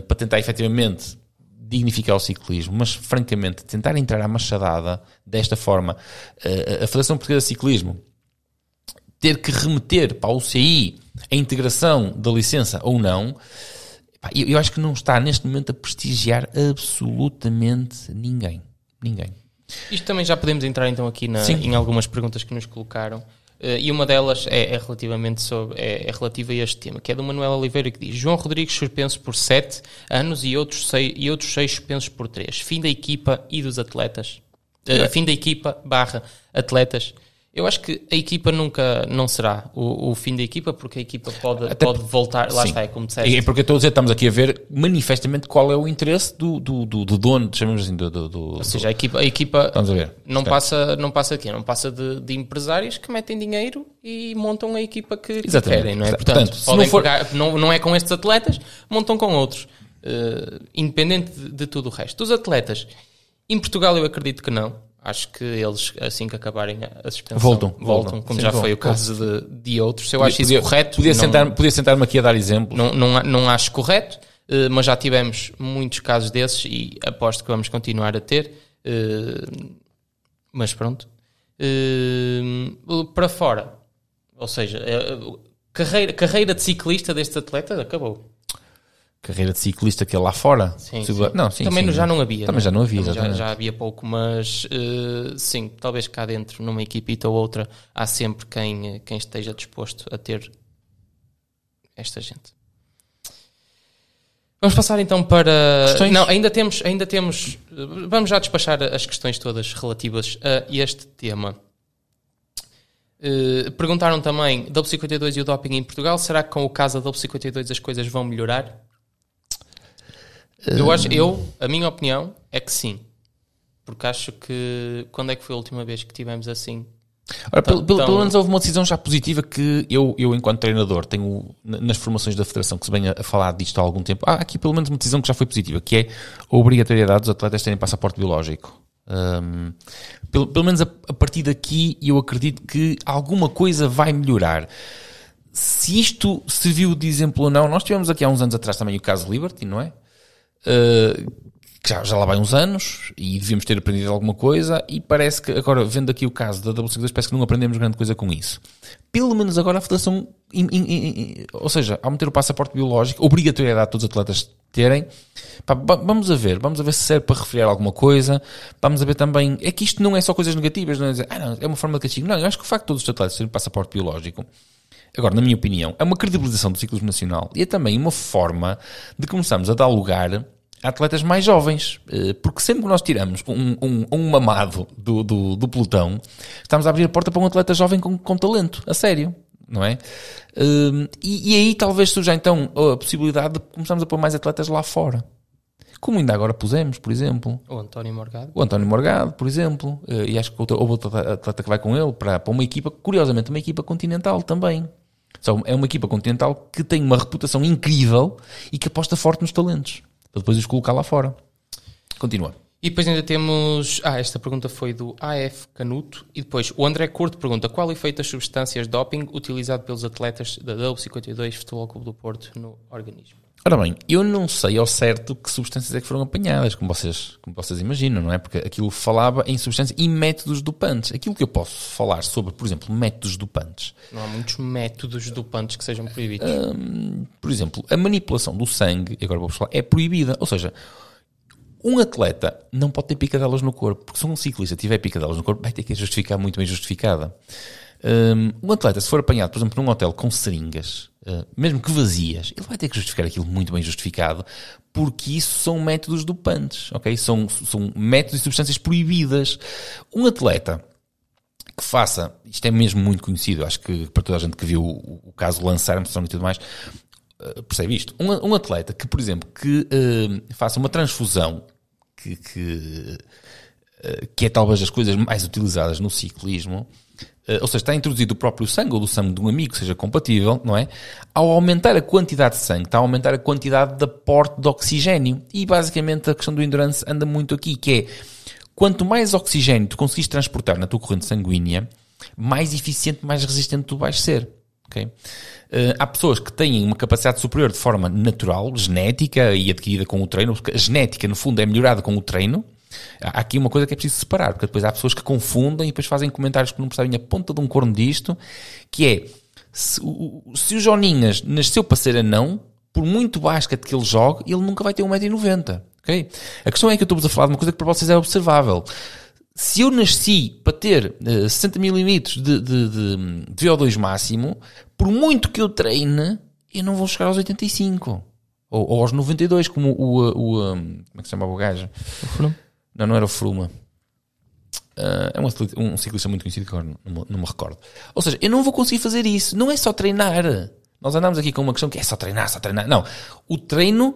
para tentar efetivamente dignificar o ciclismo, mas francamente tentar entrar à machadada desta forma, a Federação Portuguesa de Ciclismo ter que remeter para a UCI a integração da licença ou não. Eu acho que não está neste momento a prestigiar absolutamente ninguém. Isto também já podemos entrar então aqui em algumas perguntas que nos colocaram. E uma delas é relativa a este tema, que é do Manuel Oliveira, que diz: João Rodrigues suspenso por 7 anos e outros 6 suspensos por 3. Fim da equipa e dos atletas. Fim da equipa / atletas. Eu acho que a equipa nunca não será o fim da equipa, porque a equipa pode voltar, lá está, é como disseste. É porque estamos aqui a ver manifestamente qual é o interesse do dono, chamamos assim, ou seja, a equipa estamos a ver, não passa aqui, não passa de empresários que metem dinheiro e montam a equipa que querem, não é? Portanto, se não for... não é com estes atletas, montam com outros, independente de tudo o resto. Dos atletas, em Portugal eu acredito que não. Acho que eles, assim que acabarem a suspensão, voltam como sim, já foi o caso de outros. Eu acho isso correto. Podia sentar-me aqui a dar exemplos. Não acho correto, mas já tivemos muitos casos desses e aposto que vamos continuar a ter. Mas pronto. Para fora, ou seja, carreira de ciclista destes atletas acabou. Carreira de ciclista que é lá fora? Sim. Não, sim, também já não havia. Também já não havia. Já havia pouco, mas sim, talvez cá dentro, numa equipita ou outra, há sempre quem esteja disposto a ter esta gente. Vamos passar então para... Questões? Não, ainda temos... Vamos já despachar as questões todas relativas a este tema. Perguntaram também, W52 e o doping em Portugal, será que com o caso da W52 as coisas vão melhorar? A minha opinião é que sim. Porque acho que, quando é que foi a última vez que tivemos assim? Ora, pelo menos houve uma decisão já positiva que eu enquanto treinador, tenho nas formações da Federação que se venha a falar disto há algum tempo, há aqui pelo menos uma decisão que já foi positiva, que é a obrigatoriedade dos atletas terem passaporte biológico. Pelo menos a partir daqui eu acredito que alguma coisa vai melhorar. Se isto serviu de exemplo ou não, nós tivemos aqui há uns anos atrás também o caso Liberty, não é? Que já lá vai uns anos e devíamos ter aprendido alguma coisa, e parece que agora, vendo aqui o caso da W52, parece que não aprendemos grande coisa com isso. Pelo menos agora a Federação, ou seja, ao meter o passaporte biológico, obrigatoriedade de todos os atletas terem, vamos a ver se serve para refriar alguma coisa, vamos a ver também, é que isto não é só coisas negativas, não é dizer, não, é uma forma de castigo, não, eu acho que o facto de todos os atletas terem passaporte biológico, agora, na minha opinião, é uma credibilização do ciclismo nacional e é também uma forma de começarmos a dar lugar a atletas mais jovens, porque sempre que nós tiramos um mamado do pelotão, estamos a abrir a porta para um atleta jovem com talento, a sério, não é? E aí talvez surja então a possibilidade de começarmos a pôr mais atletas lá fora, como ainda agora pusemos, por exemplo. O António Morgado, por exemplo, e acho que houve outro atleta que vai com ele para uma equipa, curiosamente uma equipa continental também. É uma equipa continental que tem uma reputação incrível e que aposta forte nos talentos, para depois os colocar lá fora. Continua. E depois ainda temos... esta pergunta foi do AF Canuto. E depois o André Curto pergunta: qual o efeito das substâncias doping utilizado pelos atletas da W52 Futebol Clube do Porto no organismo? Ora bem, eu não sei ao certo que substâncias é que foram apanhadas, como vocês imaginam, não é? Porque aquilo falava em substâncias e métodos dopantes. Aquilo que eu posso falar sobre, por exemplo, métodos dopantes. Não há muitos métodos dopantes que sejam proibidos. Por exemplo, a manipulação do sangue, agora vou falar, é proibida. Ou seja, um atleta não pode ter picadelas no corpo, porque se um ciclista tiver picadelas no corpo, vai ter que justificar muito bem justificada. Um atleta, se for apanhado, por exemplo, num hotel com seringas, mesmo que vazias, ele vai ter que justificar aquilo muito bem justificado, porque isso são métodos dopantes, ok? São métodos e substâncias proibidas. Um atleta que faça, isto é mesmo muito conhecido, acho que para toda a gente que viu o caso Lance Armstrong e tudo mais, percebe isto. Um atleta que, por exemplo, que faça uma transfusão, que é talvez as coisas mais utilizadas no ciclismo, ou seja, está introduzido o próprio sangue ou do sangue de um amigo que seja compatível, não é? Ao aumentar a quantidade de sangue, está a aumentar a quantidade de aporte de oxigénio. E basicamente a questão do endurance anda muito aqui, que é quanto mais oxigénio tu conseguis transportar na tua corrente sanguínea, mais eficiente, mais resistente tu vais ser. Okay? Há pessoas que têm uma capacidade superior de forma natural, genética e adquirida com o treino, porque a genética no fundo é melhorada com o treino. Há aqui uma coisa que é preciso separar, porque depois há pessoas que confundem e depois fazem comentários que não percebem a ponta de um corno disto, que é, se o Joninhas nasceu para ser anão, por muito basquete que ele jogue, ele nunca vai ter 1,90m. Okay? A questão é que eu estou-vos a falar de uma coisa que para vocês é observável. Se eu nasci para ter 60 ml de VO2 máximo, por muito que eu treine, eu não vou chegar aos 85. Ou aos 92, como como é que se chamava o gajo? O Froome? Não era o Froome. É um ciclista muito conhecido que agora não me recordo. Ou seja, eu não vou conseguir fazer isso. Não é só treinar. Nós andamos aqui com uma questão que é só treinar. Não. O treino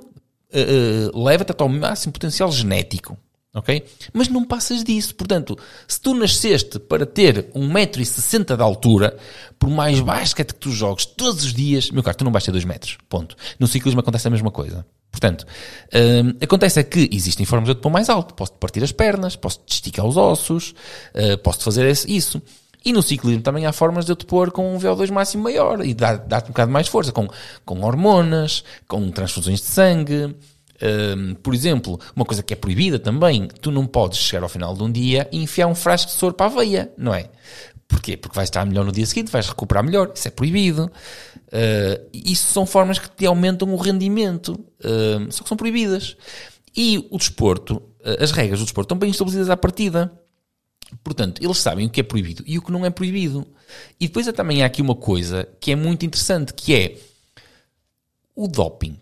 leva-te até ao máximo potencial genético. Ok? Mas não passas disso. Portanto, se tu nasceste para ter 1,60m de altura, por mais basquete que tu jogues todos os dias, meu caro, tu não vais ter 2 metros. Ponto. No ciclismo acontece a mesma coisa. Portanto, acontece é que existem formas de eu te pôr mais alto. Posso-te partir as pernas, posso-te esticar os ossos, posso-te fazer isso. E no ciclismo também há formas de eu te pôr com um VO2 máximo maior e dar-te um bocado mais força, com hormonas, com transfusões de sangue. Por exemplo, uma coisa que é proibida também, tu não podes chegar ao final de um dia e enfiar um frasco de soro para a veia, não é? Porquê? Porque vais estar melhor no dia seguinte, vais recuperar melhor, isso é proibido. Isso são formas que te aumentam o rendimento, só que são proibidas. E o desporto, as regras do desporto estão bem estabelecidas à partida. Portanto, eles sabem o que é proibido e o que não é proibido. E depois também há aqui uma coisa que é muito interessante, que é o doping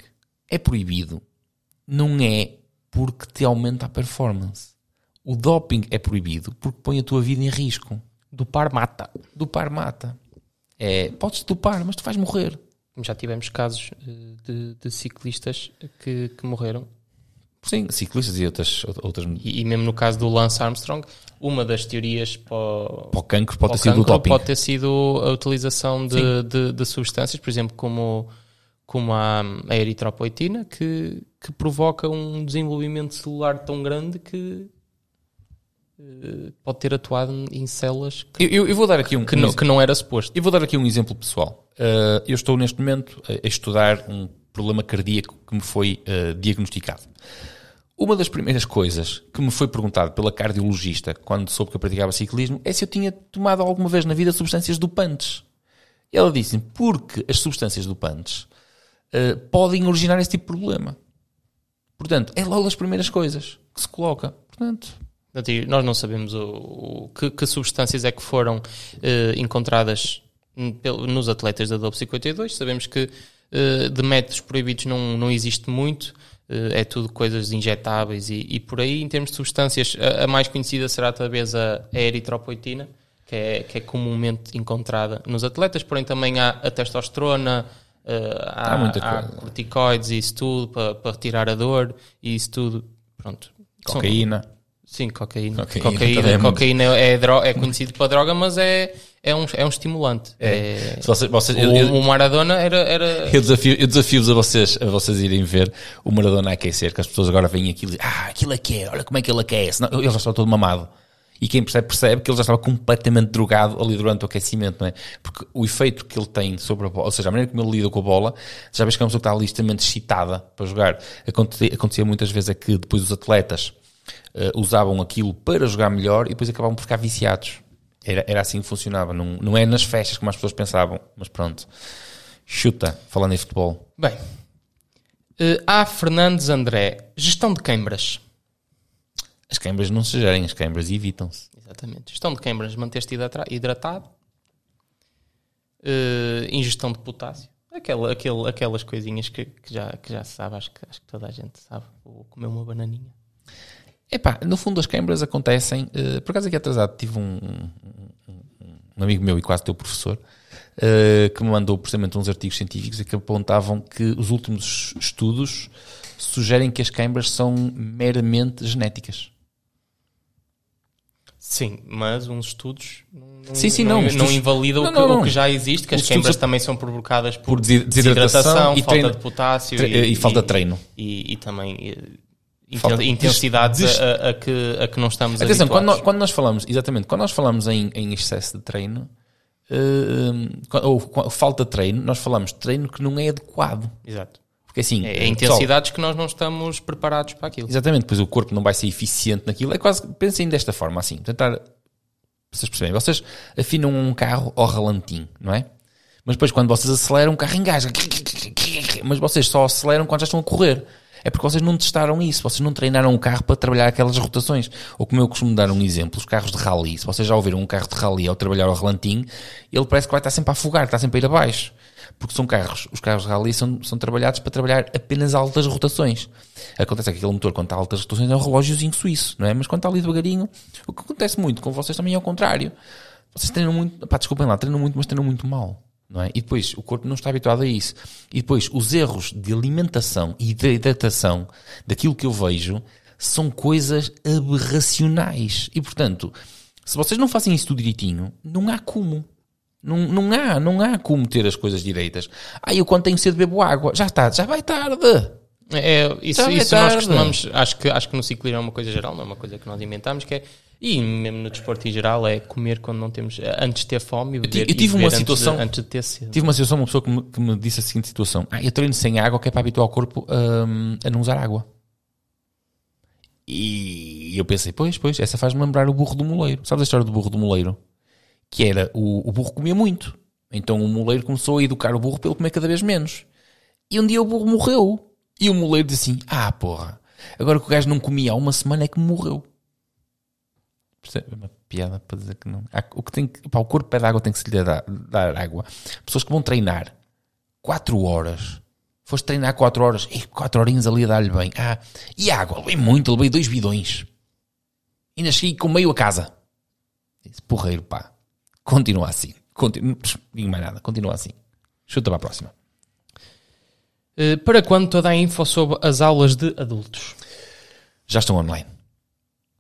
é proibido. Não é porque te aumenta a performance. O doping é proibido porque põe a tua vida em risco. Dopar mata. dopar mata. Podes dopar, mas tu vais morrer. Já tivemos casos de ciclistas que morreram. Sim, ciclistas e outras... E mesmo no caso do Lance Armstrong, uma das teorias para o cancro pode ter sido a utilização de substâncias, por exemplo, como a eritropoetina, que provoca um desenvolvimento celular tão grande que pode ter atuado em células eu vou dar aqui que não era suposto. Eu vou dar aqui um exemplo pessoal. Eu estou neste momento a estudar um problema cardíaco que me foi diagnosticado. Uma das primeiras coisas que me foi perguntado pela cardiologista quando soube que eu praticava ciclismo é se eu tinha tomado alguma vez na vida substâncias dopantes. Ela disse-me, porque as substâncias dopantes podem originar esse tipo de problema. Portanto, é logo das primeiras coisas que se coloca. Portanto, nós não sabemos que substâncias é que foram encontradas nos atletas da Dope 52. Sabemos que de métodos proibidos não existe muito. É tudo coisas injetáveis e por aí. Em termos de substâncias, a mais conhecida será talvez a eritropoetina, que é comumente encontrada nos atletas, porém também há a testosterona, há corticoides e isso tudo para retirar a dor e isso tudo. Pronto. Cocaína. Sim, cocaína é conhecido para droga, mas é um estimulante. O Maradona era... Eu desafio-vos a vocês irem ver o Maradona aquecer, que as pessoas agora veem aquilo e dizem, aquilo aquece, olha como é que ele aquece. Não, ele já estava todo mamado. E quem percebe que ele já estava completamente drogado ali durante o aquecimento, não é? Porque o efeito que ele tem sobre a bola, ou seja, a maneira como ele lida com a bola, já vês que é uma pessoa que está ali extremamente excitada para jogar. Acontecia muitas vezes é que depois os atletas usavam aquilo para jogar melhor e depois acabavam por ficar viciados. Era assim que funcionava. Não é nas festas como as pessoas pensavam, mas pronto. Chuta, falando em futebol. Bem, A. Fernandes André, gestão de queimbras. As queimbras não se gerem, as queimbras evitam-se. Exatamente. Gestão de queimbras, manter-te hidratado. Ingestão de potássio. Aquelas coisinhas que já se sabe, acho que toda a gente sabe. Ou comer uma bananinha. No fundo as queimbras acontecem, por acaso aqui atrasado tive um amigo meu e quase teu professor que me mandou precisamente uns artigos científicos que apontavam que os últimos estudos sugerem que as queimbras são meramente genéticas. Sim, mas uns estudos não invalidam o que já existe, que as queimbras também são provocadas por desidratação, e falta de potássio e falta de treino. E também... intensidades a que não estamos atenção, habituados. Quando nós falamos em excesso de treino ou falta de treino, nós falamos de treino que não é adequado. Exato. Porque assim, intensidades que nós não estamos preparados para aquilo. Exatamente, pois o corpo não vai ser eficiente naquilo. É quase, pensem desta forma assim, tentar, vocês percebem, vocês afinam um carro ao ralantinho, não é? Mas depois quando vocês aceleram, o carro engasga. Mas vocês só aceleram quando já estão a correr. É porque vocês não testaram isso, vocês não treinaram o carro para trabalhar aquelas rotações. Ou como eu costumo dar um exemplo, os carros de rally, se vocês já ouviram um carro de rally ao trabalhar ao relantinho, ele parece que vai estar sempre a afogar, está sempre a ir abaixo. Porque os carros de rally são trabalhados para trabalhar apenas altas rotações. Acontece que aquele motor, quando está a altas rotações, é um relógiozinho suíço, não é? Mas quando está ali devagarinho, o que acontece muito com vocês também é ao contrário. Vocês treinam muito, desculpem lá, treinam muito, mas treinam muito mal. Não é? E depois o corpo não está habituado a isso. E depois os erros de alimentação e de hidratação daquilo que eu vejo são coisas aberracionais. E portanto, se vocês não fazem isso tudo direitinho, não há como. Não há como ter as coisas direitas. Eu quando tenho sede bebo água. Já vai tarde. Isso nós costumamos, acho que no ciclismo é uma coisa geral, não é uma coisa que nós inventamos, que é, e mesmo no desporto em geral, é comer quando não temos, antes de ter fome e beber, antes de ter sede. Tive uma situação, uma pessoa que me disse a seguinte situação: eu treino sem água, que é para habituar o corpo a não usar água. E eu pensei, pois, essa faz-me lembrar o burro do moleiro. Sabes a história do burro do moleiro? Que era, o burro comia muito, então o moleiro começou a educar o burro para ele comer cada vez menos. E um dia o burro morreu. E o moleiro disse assim, porra, agora que o gajo não comia há uma semana é que morreu. Percebe? Uma piada para dizer que não. O corpo pede água, tem que se lhe dar água. Pessoas que vão treinar 4 horas. Foste treinar 4 horas. 4 horinhas ali a dar-lhe bem. E água? Levei muito, levei 2 bidões. E ainda cheguei com meio a casa. Disse, porreiro, pá. Continua assim. Digo mais nada. Continua assim. Chuta para a próxima. Para quando toda a info sobre as aulas de adultos? Já estão online.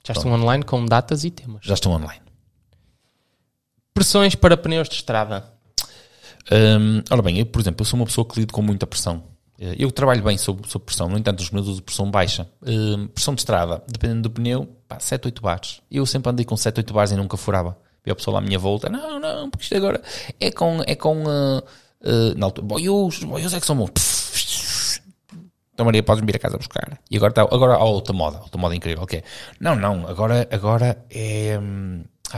Já estão online com datas e temas. Já estão online. Pressões para pneus de estrada. Ora bem, eu, por exemplo, eu sou uma pessoa que lido com muita pressão. Eu trabalho bem sob pressão. No entanto, os pneus uso pressão baixa. Pressão de estrada, dependendo do pneu, 7, 8 bares. Eu sempre andei com 7, 8 bares e nunca furava. E a pessoa lá à minha volta, não, porque isto agora é com na altura, boios é que são bons. Então Maria, podes vir a casa buscar. E agora há outra moda incrível, que é, não, agora é,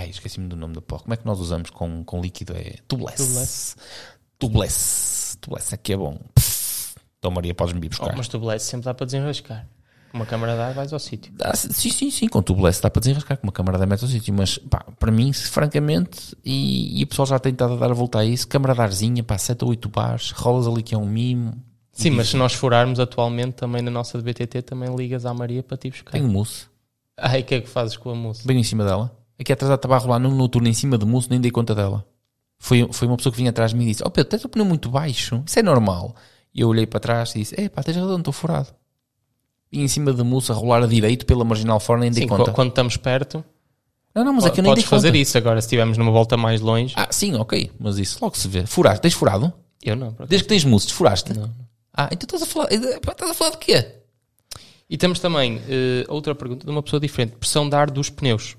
esqueci-me do nome do pó. Como é que nós usamos com líquido? É tubeless, aqui é bom. Então Maria, podes vir buscar. Mas tubeless sempre dá para desenrascar. Com uma câmara de ar vais ao sítio. Sim, com tubeless dá para desenrascar, com uma câmara de ar vais ao sítio, mas pá, para mim, francamente, e o pessoal já tem estado a dar a volta a isso, câmara de arzinha, 7 ou 8 bares, rolas ali que é um mimo. Sim, mas se nós furarmos atualmente também na nossa de BTT, também ligas à Maria para te ir buscar. Tenho mousse. E o que é que fazes com a mousse? Bem em cima dela. Aqui atrás estava a rolar num noturno em cima de mousse, nem dei conta dela. Foi uma pessoa que vinha atrás de mim e disse, Pedro, tens o pneu muito baixo, isso é normal. E eu olhei para trás e disse, tens razão, estou furado. E em cima de mousse a rolar a direito pela marginal fora, nem dei conta. Quando estamos perto, não, mas aqui eu nem dei conta. Podes fazer isso agora, se estivermos numa volta mais longe. Sim, ok, mas isso logo se vê. Furaste, tens furado? Eu não. Desde que tens mousse, desfuraste? Não. Então estás a falar de quê? E temos também outra pergunta de uma pessoa diferente. Pressão de ar dos pneus.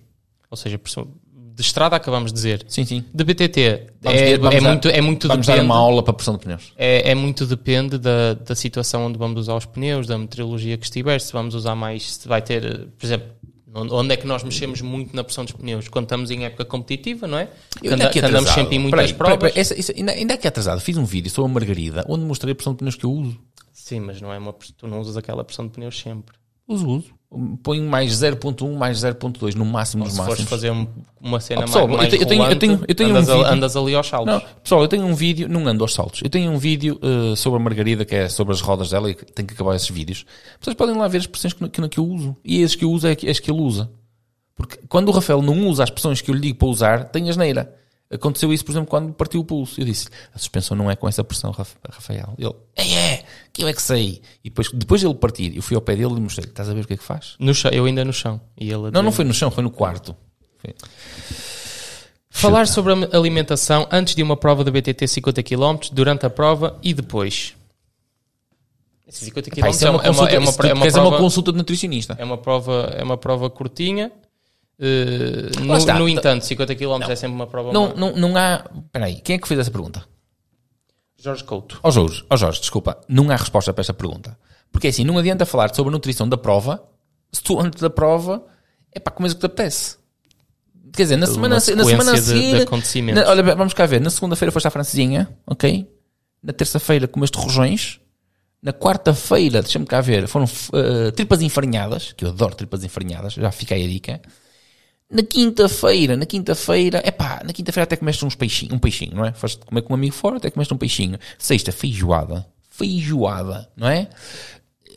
Ou seja, pressão de estrada acabamos de dizer. Sim. De BTT vamos depende. dar uma aula para pressão de pneus. É muito depende da situação onde vamos usar os pneus, da meteorologia que estiver, se vamos usar mais, se vai ter, por exemplo, onde é que nós mexemos muito na pressão dos pneus? Quando estamos em época competitiva, não é? Andamos sempre em muitas provas. Ainda aqui atrasado, fiz um vídeo sobre a Margarida, onde mostrei a pressão de pneus que eu uso. Sim, mas não é tu não usas aquela pressão de pneus sempre. Uso. Ponho mais 0.1, mais 0.2 no máximo dos máximos. Se fores fazer uma cena pessoal, mais eu tenho um vídeo, andas ali aos saltos. Não, pessoal, eu tenho um vídeo, não ando aos saltos. Eu tenho um vídeo sobre a Margarida, que é sobre as rodas dela, e tenho que acabar esses vídeos. Vocês podem lá ver as pressões que eu uso. E esses que eu uso é as que ele usa. Porque quando o Rafael não usa as pressões que eu lhe digo para usar, tem asneira. Aconteceu isso, por exemplo, quando partiu o pulso. Eu disse, a suspensão não é com essa pressão, Rafael. Ele, que eu é que sei. E depois de ele partir, eu fui ao pé dele e mostrei-lhe, estás a ver o que é que faz? No chão, eu ainda no chão. E ele não foi no chão, foi no quarto. Falar sobre a alimentação antes de uma prova da BTT 50 km, durante a prova e depois. 50 km é uma consulta de nutricionista. É uma prova curtinha. No entanto, 50 km é sempre uma prova. Não há. Espera aí, quem é que fez essa pergunta? Jorge Couto. Jorge, desculpa, não há resposta para esta pergunta. Porque assim, não adianta falar sobre a nutrição da prova se tu antes da prova é para comer o que te apetece. Quer dizer, na semana a seguir. Olha, vamos cá ver. Na segunda-feira foste à francesinha, ok? Na terça-feira comeste rojões. Na quarta-feira, deixa-me cá ver, foram tripas enfarinhadas, que eu adoro tripas enfarinhadas, já fica aí a dica. Na quinta-feira até comeste um peixinho, não é? Foste comer com um amigo fora, até comeste um peixinho. Sexta, feijoada, não é?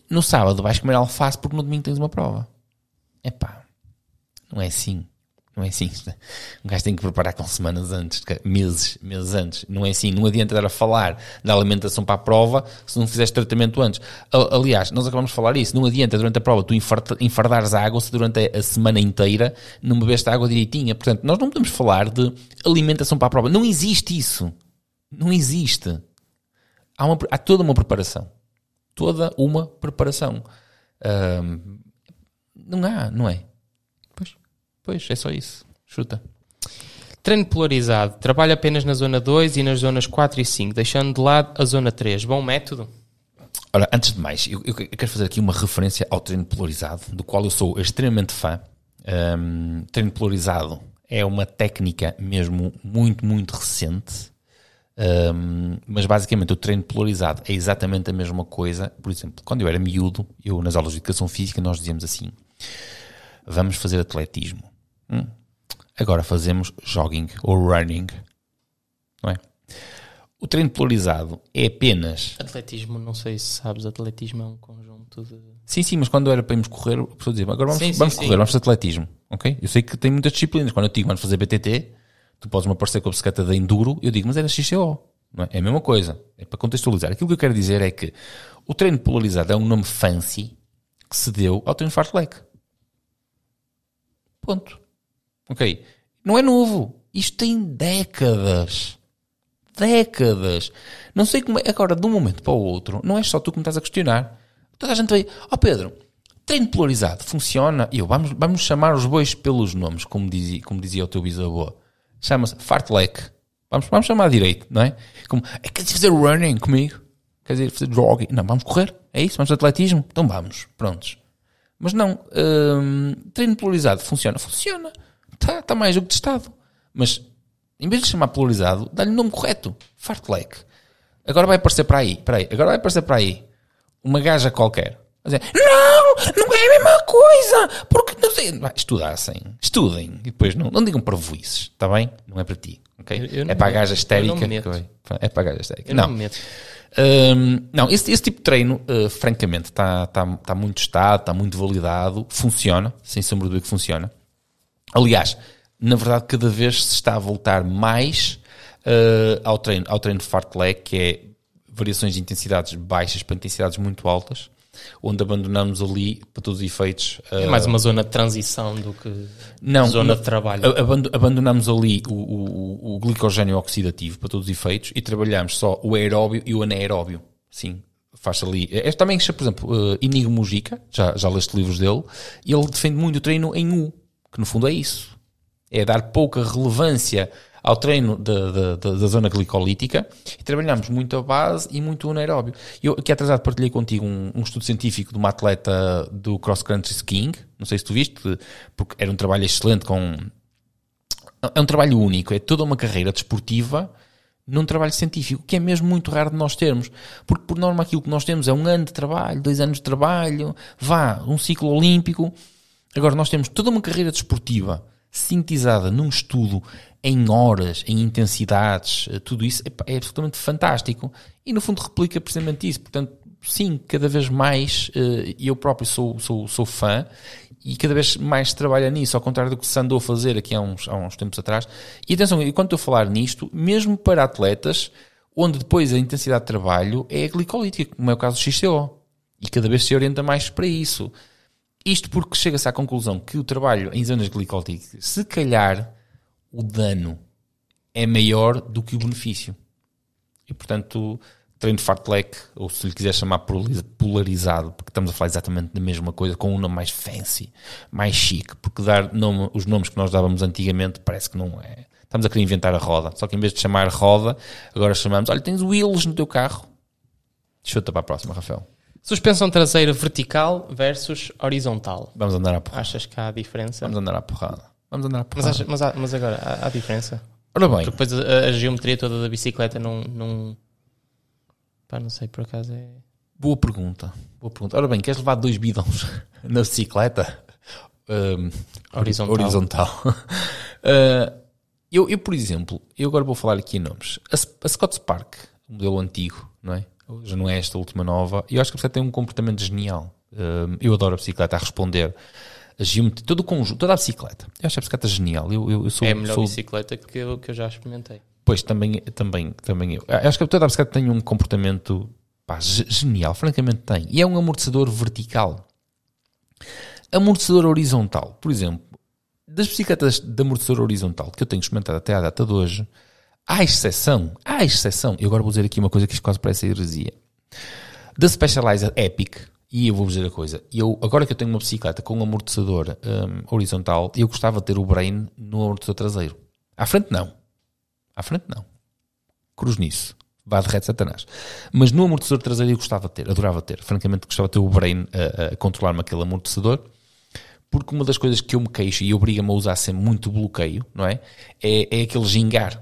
No sábado vais comer alface porque no domingo tens uma prova. Não é assim. Um gajo tem que preparar com semanas antes, meses antes. Não é assim. Não adianta dar a falar da alimentação para a prova se não fizeres tratamento antes. Aliás, nós acabamos de falar isso. Não adianta durante a prova tu enfardares a água se durante a semana inteira não bebeste a água direitinha. Portanto, nós não podemos falar de alimentação para a prova. Não existe isso. Não existe. Há toda uma preparação. Não é? Pois, é só isso. Chuta. Treino polarizado. Trabalho apenas na zona 2 e nas zonas 4 e 5, deixando de lado a zona 3. Bom método? Ora, antes de mais, eu quero fazer aqui uma referência ao treino polarizado, do qual eu sou extremamente fã. Treino polarizado é uma técnica mesmo muito, muito recente. Mas basicamente o treino polarizado é exatamente a mesma coisa. Por exemplo, quando eu era miúdo, nas aulas de educação física, nós dizíamos assim: vamos fazer atletismo. Agora fazemos jogging ou running, não é? O treino polarizado é apenas... Atletismo, não sei se sabes, atletismo é um conjunto de... Sim, mas quando era para irmos correr, a pessoa dizia, agora vamos correr, vamos fazer atletismo, ok? Eu sei que tem muitas disciplinas. Quando eu digo vamos fazer BTT, Tu podes-me aparecer com a bicicleta da Enduro, eu digo, mas é na XCO. Não é? É a mesma coisa. É para contextualizar. Aquilo que eu quero dizer é que o treino polarizado é um nome fancy que se deu ao treino fartlek. Ponto. Ok. Não é novo. Isto tem décadas. Décadas. Não sei como é. Agora, de um momento para o outro, não é só tu que me estás a questionar. Toda a gente vai, Pedro, treino polarizado funciona? E eu, vamos chamar os bois pelos nomes, como dizia o teu bisavô. Chama-se fartlek. Vamos chamar direito, não é? Como, queres fazer running comigo? Quer dizer, fazer jogging? Não, vamos correr? É isso? Vamos atletismo? Então vamos. Prontos. Mas não. Treino polarizado funciona? Funciona. Está mais do que testado. Mas, em vez de chamar polarizado, dá-lhe o nome correto. Fartlek. Agora vai aparecer para aí. Agora vai aparecer para aí uma gaja qualquer. A dizer, não é a mesma coisa. Porque não sei. Estudem. E depois não digam parvoices. Está bem? Não é para ti. Okay? É para a gaja histérica. É para a gaja histérica. Não me meto. Não, esse tipo de treino, francamente, está muito testado, está muito validado, funciona, sem sombra de dúvida que funciona. Aliás, na verdade, cada vez se está a voltar mais ao treino de fartlek, que é variações de intensidades baixas para intensidades muito altas, onde abandonamos ali, para todos os efeitos... É mais uma zona de transição do que zona de trabalho. Abandonamos ali o glicogênio oxidativo, para todos os efeitos, e trabalhamos só o aeróbio e o anaeróbio. Sim, faz ali... Também, por exemplo, Inigo Mujica, já leste livros dele, e ele defende muito o treino em U, que no fundo é isso. É dar pouca relevância ao treino da zona glicolítica e trabalhamos muito a base e muito o anaeróbio. Eu aqui atrasado partilhei contigo um estudo científico de uma atleta do cross country skiing, não sei se tu viste, porque era um trabalho excelente é um trabalho único, é toda uma carreira desportiva num trabalho científico, que é mesmo muito raro de nós termos, porque por norma aquilo que nós temos é 1 ano de trabalho, 2 anos de trabalho, um ciclo olímpico. Agora nós temos toda uma carreira desportiva sintetizada num estudo em horas, em intensidades, tudo isso é absolutamente fantástico. E no fundo replica precisamente isso. Portanto, sim, cada vez mais, eu próprio sou fã, e cada vez mais trabalha nisso, ao contrário do que se andou a fazer aqui há uns tempos atrás. E atenção, enquanto estou a falar nisto, mesmo para atletas, onde depois a intensidade de trabalho é glicolítica, como é o caso do XCO. E cada vez se orienta mais para isso. Isto porque chega-se à conclusão que o trabalho em zonas glicolíticas, se calhar, o dano é maior do que o benefício. E, portanto, treino de fartlek, ou se lhe quiser chamar polarizado, porque estamos a falar exatamente da mesma coisa, com um nome mais fancy, mais chique, porque dar os nomes que nós dávamos antigamente parece que não é. Estamos a querer inventar a roda. Só que em vez de chamar roda, agora chamamos, olha, tens wheels no teu carro. Deixa-te para a próxima, Rafael. Suspensão traseira vertical versus horizontal. Vamos andar à porrada. Achas que há diferença? Vamos andar à porrada. Mas agora, há diferença? Ora bem. Porque depois a geometria toda da bicicleta não... Pá, não sei, por acaso é... Boa pergunta. Ora bem, queres levar 2 bidões na bicicleta? Horizontal. Eu, por exemplo, eu agora vou falar aqui em nomes. A Scott Spark, o modelo antigo, não é? Já não é esta última nova. Eu acho que a bicicleta tem um comportamento genial. Eu adoro a bicicleta a responder a geometria, todo o conjunto, toda a bicicleta. Eu acho a bicicleta genial. Eu sou, é a melhor bicicleta que eu já experimentei. Pois, também eu. Acho que toda a bicicleta tem um comportamento genial, francamente tem. E é um amortecedor vertical. Amortecedor horizontal, por exemplo, das bicicletas de amortecedor horizontal que eu tenho experimentado até à data de hoje, há exceção, e agora vou dizer aqui uma coisa que isto quase parece heresia, da Specialized Epic, e eu vou dizer a coisa, agora que eu tenho uma bicicleta com um amortecedor horizontal, eu gostava de ter o Brain no amortecedor traseiro. À frente não. Cruz nisso. Vá de reto Satanás. Mas no amortecedor traseiro eu adorava ter. Francamente gostava de ter o Brain a controlar-me aquele amortecedor, porque uma das coisas que eu me queixo e obriga-me a usar sempre muito bloqueio, não é? É aquele gingar.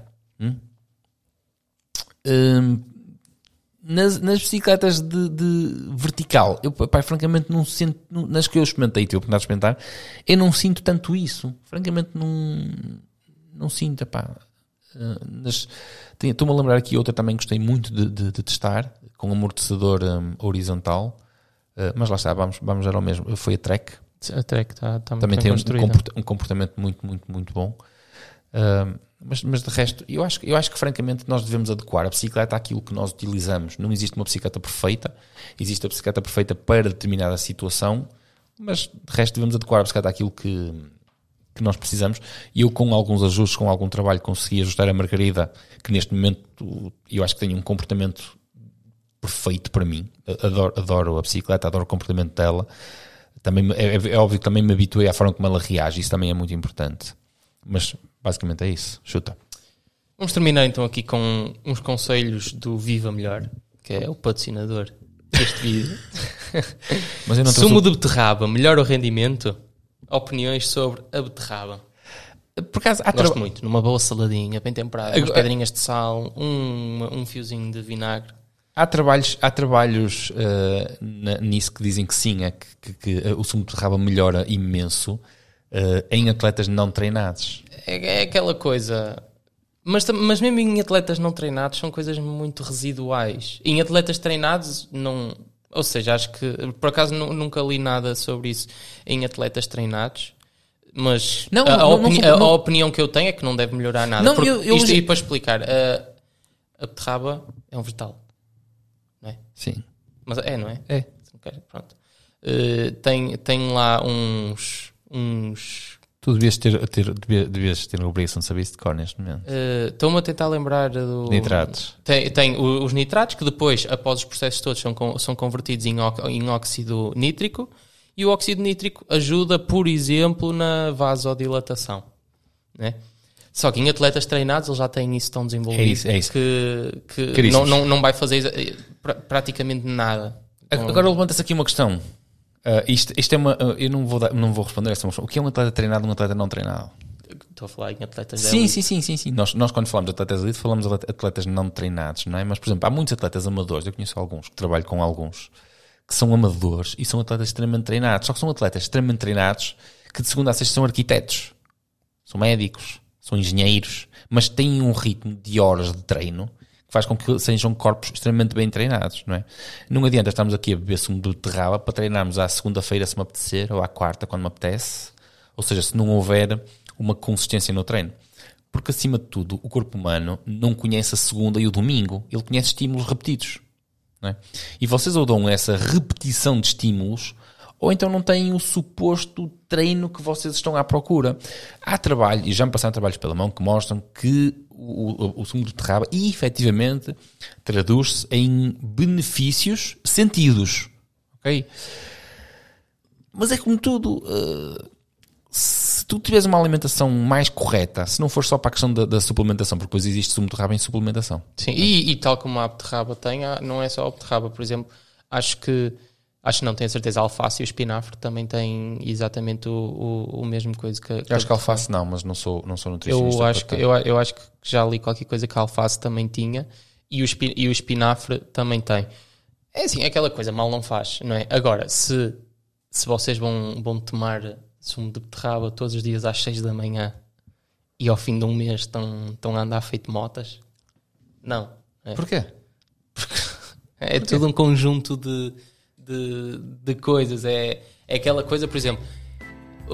Nas bicicletas de vertical, eu francamente não sinto, nas que eu experimentei, eu não sinto tanto isso. Francamente não sinto, estou-me a lembrar aqui outra também que gostei muito de testar, com amortecedor horizontal, mas lá está, vamos já ao mesmo. Foi a Trek. A Trek está também tem um comportamento muito, muito, muito bom. Mas de resto, eu acho que francamente nós devemos adequar a bicicleta àquilo que nós utilizamos. Não existe uma bicicleta perfeita, existe a bicicleta perfeita para determinada situação, mas de resto devemos adequar a bicicleta àquilo que nós precisamos. E eu, com alguns ajustes, com algum trabalho, consegui ajustar a Margarida, que neste momento eu acho que tem um comportamento perfeito para mim. Adoro a bicicleta, adoro o comportamento dela. Também, é óbvio que também me habituei à forma como ela reage, isso também é muito importante. Mas basicamente é isso. Chuta. Vamos terminar então aqui com uns conselhos do Viva Melhor, que é o patrocinador deste vídeo. Mas eu não Sumo de beterraba, melhor o rendimento? Opiniões sobre a beterraba. Por acaso, gosto muito, numa boa saladinha, bem temperada, umas pedrinhas de sal, um fiozinho de vinagre. Há trabalhos nisso que dizem que sim, que o sumo de beterraba melhora imenso em atletas não treinados. É aquela coisa... Mas mesmo em atletas não treinados são coisas muito residuais. Em atletas treinados, não... Ou seja, acho que... Por acaso nunca li nada sobre isso em atletas treinados. Mas a opinião que eu tenho é que não deve melhorar nada. Não, isto aí para explicar. A beterraba é um vegetal. Não é? Sim. Mas não é? É. Pronto. Tem lá uns... Tu devias ter a obrigação de saber isso de cor neste momento. Estou-me a tentar lembrar do... Nitratos. Tem os nitratos, que depois, após os processos todos, são convertidos em óxido nítrico. E o óxido nítrico ajuda, por exemplo, na vasodilatação. Né? Só que em atletas treinados eles já têm isso tão desenvolvido. É isso. Que não vai fazer praticamente nada. Agora levanta-se aqui uma questão. Isto é uma... Eu não vou responder essa questão. O que é um atleta treinado e um atleta não treinado? Estou a falar em atletas de elite. Sim. Nós quando falamos de atletas de elite falamos de atletas não treinados, não é? Mas, por exemplo, há muitos atletas amadores, eu conheço alguns, que trabalho com alguns, que são amadores e são atletas extremamente treinados. Só que são atletas extremamente treinados que de segunda a sexta são arquitetos, são médicos, são engenheiros, mas têm um ritmo de horas de treino que faz com que sejam corpos extremamente bem treinados, não é? Não adianta estarmos aqui a beber sumo de beterraba para treinarmos à segunda-feira se me apetecer ou à quarta quando me apetece, ou seja, se não houver uma consistência no treino. Porque, acima de tudo, o corpo humano não conhece a segunda e o domingo, ele conhece estímulos repetidos. Não é? E vocês ou dão essa repetição de estímulos ou então não têm o suposto treino que vocês estão à procura. Há trabalho, e já me passaram trabalhos pela mão que mostram que o sumo de beterraba efetivamente traduz-se em benefícios sentidos. Ok? Mas é como tudo, se tu tiveres uma alimentação mais correta, se não for só para a questão da suplementação, porque depois existe sumo de beterraba em suplementação. Sim, e tal como a beterraba tem, não é só a beterraba, por exemplo, acho não, tenho a certeza, a alface e o espinafre também têm exatamente o mesmo coisa que eu acho que a alface não, mas não sou nutricionista. Eu acho que já li qualquer coisa que a alface também tinha e o espinafre também tem. É assim, é aquela coisa, mal não faz, não é? Agora, se vocês vão tomar sumo de beterraba todos os dias às 6 da manhã e ao fim de um mês estão a andar feito motas, não. É. Porquê? Porque é tudo um conjunto de coisas. É aquela coisa, por exemplo,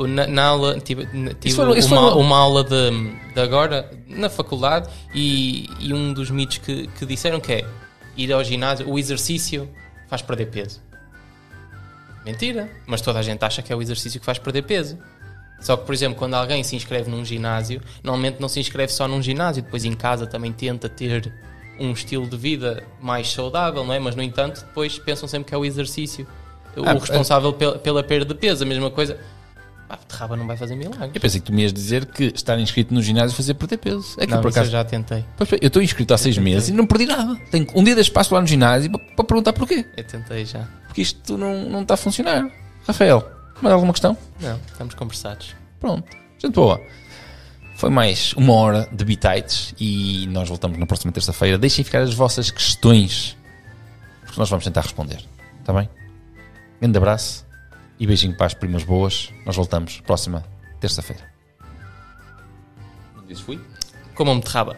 na aula tive uma aula de agora na faculdade e um dos mitos que disseram que é ir ao ginásio, o exercício faz perder peso. Mentira, mas toda a gente acha que é o exercício que faz perder peso. Só que, por exemplo, quando alguém se inscreve num ginásio, normalmente não se inscreve só num ginásio, depois em casa também tenta ter um estilo de vida mais saudável, não é? Mas, no entanto, depois pensam sempre que é o exercício o responsável pela perda de peso. A mesma coisa, a beterraba não vai fazer milagre. Eu pensei que tu me ias dizer que estar inscrito no ginásio fazia perder peso. É que não, por acaso eu já tentei. Eu estou inscrito há 6 meses e não perdi nada. Tenho um dia de espaço lá no ginásio para perguntar porquê. Eu tentei já. Porque isto não está a funcionar. Rafael, mais alguma questão? Não, estamos conversados. Pronto, gente boa. Foi mais uma hora de bitites e nós voltamos na próxima terça-feira. Deixem ficar as vossas questões, porque nós vamos tentar responder. Está bem? Grande abraço e beijinho para as primas boas. Nós voltamos próxima terça-feira. Como beterraba.